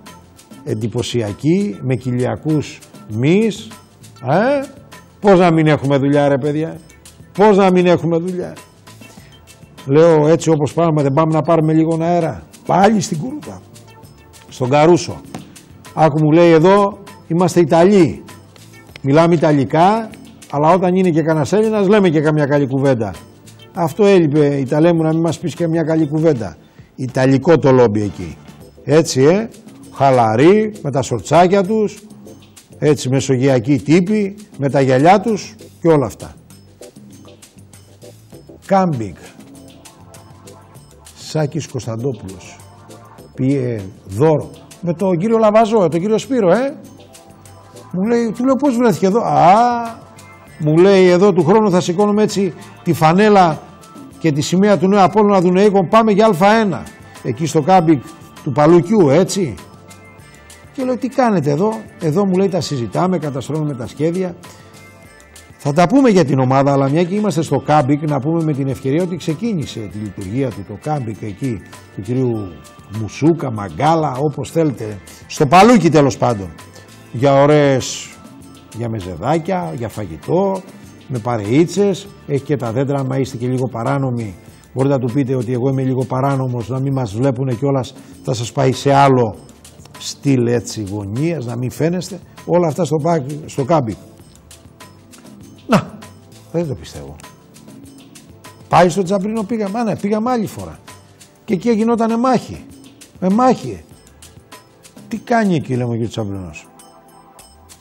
εντυπωσιακή, με κοιλιακούς μυς. Πώς να μην έχουμε δουλειά ρε παιδιά. Πώς να μην έχουμε δουλειά. Λέω έτσι όπως πάμε, δεν πάμε να πάρουμε λίγο αέρα. Πάλι στην Κουρούτα, στον Καρούσο. Άκου μου λέει εδώ είμαστε Ιταλοί. Μιλάμε Ιταλικά, αλλά όταν είναι και κανένας Έλληνας λέμε και καμιά καλή κουβέντα. Αυτό έλειπε, Ιταλέ μου, να μην μας πεις και μια καλή κουβέντα. Ιταλικό το λόμπι εκεί. Έτσι χαλαροί, με τα σορτσάκια τους, έτσι μεσογειακοί τύποι, με τα γυαλιά τους και όλα αυτά. Κάμπινγκ. Σάκης Κωνσταντόπουλος. Πήγε δώρο με τον κύριο Λαβαζό, τον κύριο Σπύρο, Μου λέει, του λέω πώς βρέθηκε εδώ. Μου λέει εδώ του χρόνου θα σηκώνουμε έτσι τη φανέλα και τη σημαία του Νέου Απόλλωνα Δουνείκων, πάμε για Α1. Εκεί στο κάμπινγκ του Παλουκιού, έτσι. Και λέω, τι κάνετε εδώ. Εδώ μου λέει τα συζητάμε, καταστρώνουμε τα σχέδια. Θα τα πούμε για την ομάδα, αλλά μια και είμαστε στο κάμπινγκ, να πούμε με την ευκαιρία ότι ξεκίνησε τη λειτουργία του το κάμπινγκ εκεί του κυρίου Μουσούκα, Μαγκάλα, όπως θέλετε, στο Παλούκι τέλος πάντων. Για ωραίες, για μεζεδάκια, για φαγητό, με παρεΐτσες, έχει και τα δέντρα, άμα είστε και λίγο παράνομοι, μπορείτε να του πείτε ότι εγώ είμαι λίγο παράνομος, να μην μας βλέπουνε κιόλας, θα σας πάει σε άλλο στυλ έτσι γωνίας, να μην φαίνεστε, όλα αυτά στο κάμπινγκ. Να, δεν το πιστεύω. Πάει στο Τζαμπρίνο πήγαμε, ναι, πήγαμε άλλη φορά. Και εκεί γινότανε μάχη. Με μάχη. Τι κάνει εκεί, λέμε, ο κ. Τζαμπρίνος.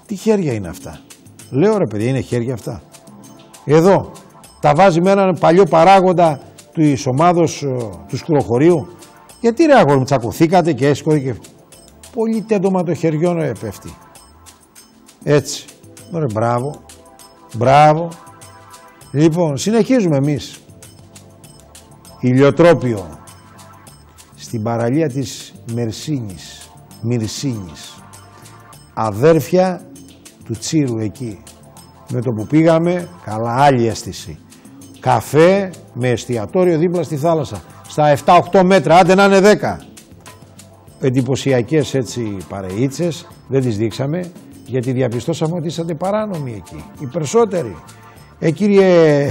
Τι χέρια είναι αυτά. Λέω ρε παιδιά, είναι χέρια αυτά. Εδώ τα βάζει με έναν παλιό παράγοντα της ομάδος του σκουροχωρίου. Γιατί ρε αγόρι μου, τσακωθήκατε και έσκοθηκε. Πολύ τέντομα το χεριό ρε πέφτει. Έτσι. Ωραία, μπράβο. Μπράβο. Λοιπόν, συνεχίζουμε εμείς. Ηλιοτρόπιο. Στην παραλία της Μυρσίνης. Αδέρφια του Τσίρου εκεί. Με το που πήγαμε, καλά, άλλη αίσθηση. Καφέ με εστιατόριο δίπλα στη θάλασσα. Στα 7-8 μέτρα, άντε να είναι 10. Εντυπωσιακές έτσι παρεΐτσες, δεν τις δείξαμε, γιατί διαπιστώσαμε ότι είσατε παράνομοι εκεί. Οι περισσότεροι. Κύριε,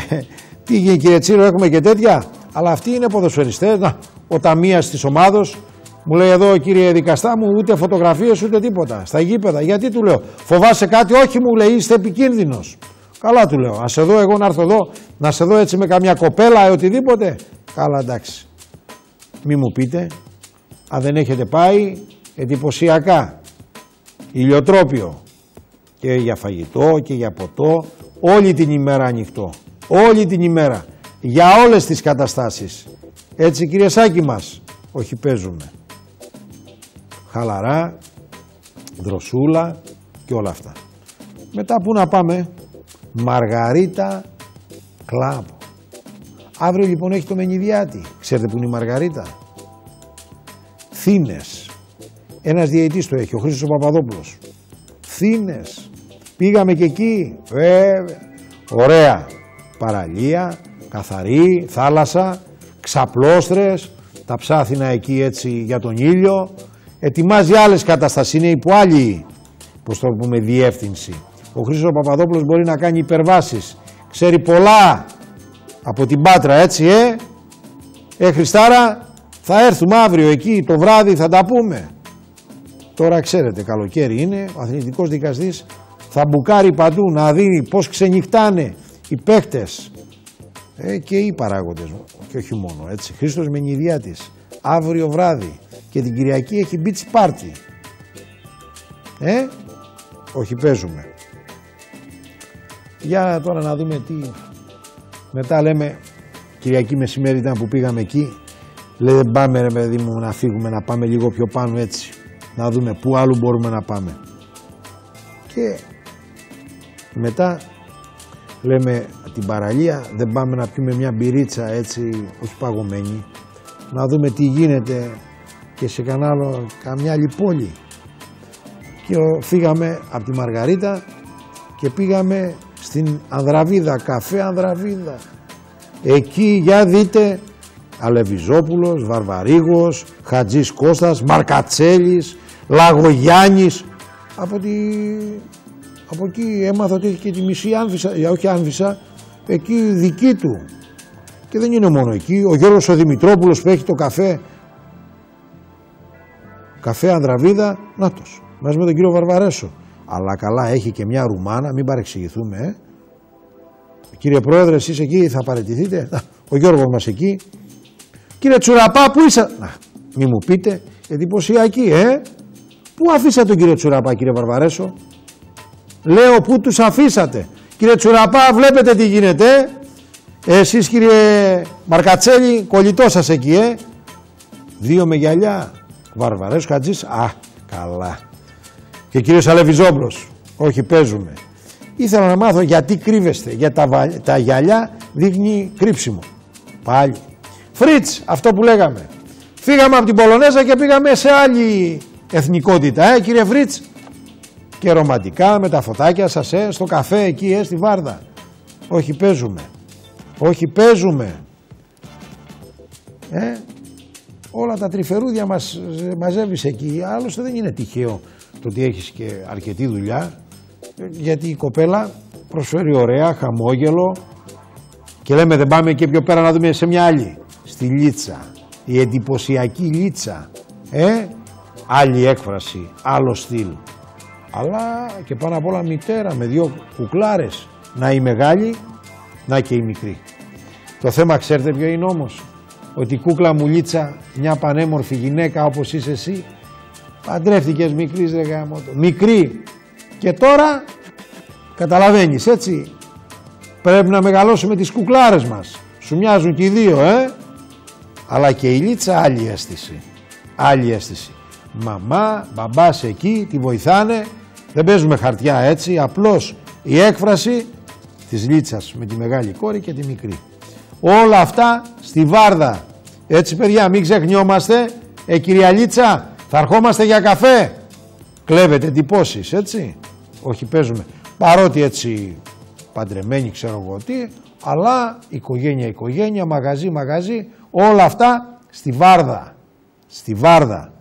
τι έγινε κύριε Τσίρο, έχουμε και τέτοια. Αλλά αυτοί είναι ποδοσφαιριστές. Να, ο ταμείας της ομάδος μου λέει εδώ κύριε δικαστά μου, ούτε φωτογραφίες ούτε τίποτα. Στα γήπεδα. Γιατί του λέω, φοβάσαι κάτι? Όχι μου λέει, είστε επικίνδυνος. Καλά του λέω, ας εδώ εγώ να έρθω εδώ, να σε δω έτσι με καμιά κοπέλα ή οτιδήποτε. Καλά εντάξει. Μη μου πείτε, αν δεν έχετε πάει, εντυπωσιακά. Ηλιοτρόπιο. Και για φαγητό και για ποτό, όλη την ημέρα ανοιχτό. Όλη την ημέρα. Για όλες τις καταστάσεις. Έτσι κύριε Σάκη μας, όχι παίζουμε. Χαλαρά, δροσούλα και όλα αυτά. Μετά που να πάμε, Μαργαρίτα Κλαμπ. Αύριο λοιπόν έχει το Μενιδιάτη. Ξέρετε που είναι η Μαργαρίτα? Θήνες. Ένας διαιτητής το έχει, ο Χρήστος ο Παπαδόπουλος. Θήνες. Πήγαμε και εκεί. Βέβαια. Ωραία. Παραλία, καθαρή, θάλασσα, ξαπλώστρες, τα ψάθινα εκεί έτσι για τον ήλιο. Ετοιμάζει άλλες καταστάσεις, είναι υπό άλλη, πώς το πούμε, διεύθυνση. Ο Χρήστος Παπαδόπουλος μπορεί να κάνει υπερβάσεις. Ξέρει πολλά από την Πάτρα, έτσι, Χριστάρα, θα έρθουμε αύριο εκεί το βράδυ, θα τα πούμε. Τώρα ξέρετε, καλοκαίρι είναι, ο αθλητικός δικαστής θα μπουκάρει παντού να δει πώς ξενυχτάνε οι παίκτες και οι παράγοντες, και όχι μόνο, έτσι. Χρήστος Μενιδιάτης, αύριο βράδυ και την Κυριακή έχει beach party. Όχι παίζουμε. Για τώρα να δούμε τι. Μετά λέμε, Κυριακή μεσημέρι ήταν που πήγαμε εκεί, λέει δεν πάμε ρε παιδί μου να φύγουμε, να πάμε λίγο πιο πάνω έτσι, να δούμε πού άλλου μπορούμε να πάμε. Και μετά λέμε την παραλία, δεν πάμε να πιούμε μια μπυρίτσα έτσι, όχι παγωμένη, να δούμε τι γίνεται και σε καμιά άλλη πόλη. Και φύγαμε από τη Μαργαρίτα και πήγαμε στην Ανδραβίδα, καφέ Ανδραβίδα. Εκεί για δείτε Αλεβιζόπουλος, Βαρβαρίγος, Χατζής Κώστας, Μαρκατσέλης, Λαγογιάννης. Από εκεί έμαθα ότι έχει και τη μισή Άνφισσα, όχι Άνφισσα, εκεί δική του. Και δεν είναι μόνο εκεί, ο Γιώργος ο Δημητρόπουλος που έχει το καφέ Ανδραβίδα, νάτος, μαζί με τον κύριο Βαρβαρέσο. Αλλά καλά, έχει και μια Ρουμάνα, μην παρεξηγηθούμε. Κύριε Πρόεδρε, εσείς εκεί θα παραιτηθείτε. Ο Γιώργος μας εκεί. Κύριε Τσουραπά, πού είσαι? Να, μη μου πείτε, εντυπωσιακή, Πού αφήσατε τον κύριο Τσουραπά, κύριε Βαρβαρέσο? Λέω, πού τους αφήσατε? Κύριε Τσουραπά, βλέπετε τι γίνεται, Εσείς, κύριε Μαρκατσέλη, κολλητό σας εκεί, Δύο με γυαλιά. Βαρβαρέσο, Χατζής, καλά. Και κύριος Αλεβιζόπουλος, όχι, παίζουμε. Ήθελα να μάθω γιατί κρύβεστε, για τα γυαλιά δείχνει κρύψιμο. Πάλι. Φρίτς, αυτό που λέγαμε. Φύγαμε από την Πολωνέζα και πήγαμε σε άλλη εθνικότητα, κύριε Φρίτς. Και ρομαντικά με τα φωτάκια σας, στο καφέ εκεί, στη Βάρδα. Όχι, παίζουμε. Όχι, παίζουμε. Όλα τα τρυφερούδια μας μαζεύεις εκεί. Άλλωστε δεν είναι τυχαίο το ότι έχεις και αρκετή δουλειά. Γιατί η κοπέλα προσφέρει ωραία, χαμόγελο. Και λέμε δεν πάμε και πιο πέρα να δούμε σε μια άλλη. Στη Λίτσα. Η εντυπωσιακή Λίτσα. Άλλη έκφραση, άλλο στυλ. Αλλά και πάνω απ' όλα μητέρα με δύο κουκλάρες. Να η μεγάλη, να και η μικρή. Το θέμα ξέρετε ποιο είναι όμως? Ότι η κούκλα μου Λίτσα, μια πανέμορφη γυναίκα όπως είσαι εσύ, παντρεύτηκες μικρής ρε γαμώτο. Μικρή. Και τώρα καταλαβαίνεις, έτσι. Πρέπει να μεγαλώσουμε τις κουκλάρες μας. Σου μοιάζουν και οι δύο, Αλλά και η Λίτσα άλλη αίσθηση. Άλλη αίσθηση. Μαμά, μπαμπάς εκεί, τη βοηθάνε. Δεν παίζουμε χαρτιά, έτσι. Απλώς η έκφραση της Λίτσας με τη μεγάλη κόρη και τη μικρή. Όλα αυτά στη Βάρδα. Έτσι παιδιά, μην ξεχνιόμαστε. Κυρία Λίτσα, θα ερχόμαστε για καφέ. Κλέβετε εντυπώσεις, έτσι. Όχι, παίζουμε. Παρότι έτσι παντρεμένοι, ξέρω εγώ τι, αλλά οικογένεια, μαγαζί, όλα αυτά στη Βάρδα. Στη Βάρδα.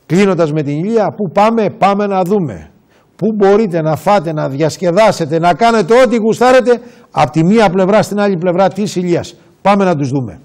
Κλείνοντας με την Ηλία, πού πάμε να δούμε. Πού μπορείτε να φάτε, να διασκεδάσετε, να κάνετε ό,τι γουστάρετε από τη μία πλευρά στην άλλη πλευρά της Ηλίας. Πάμε να τους δούμε.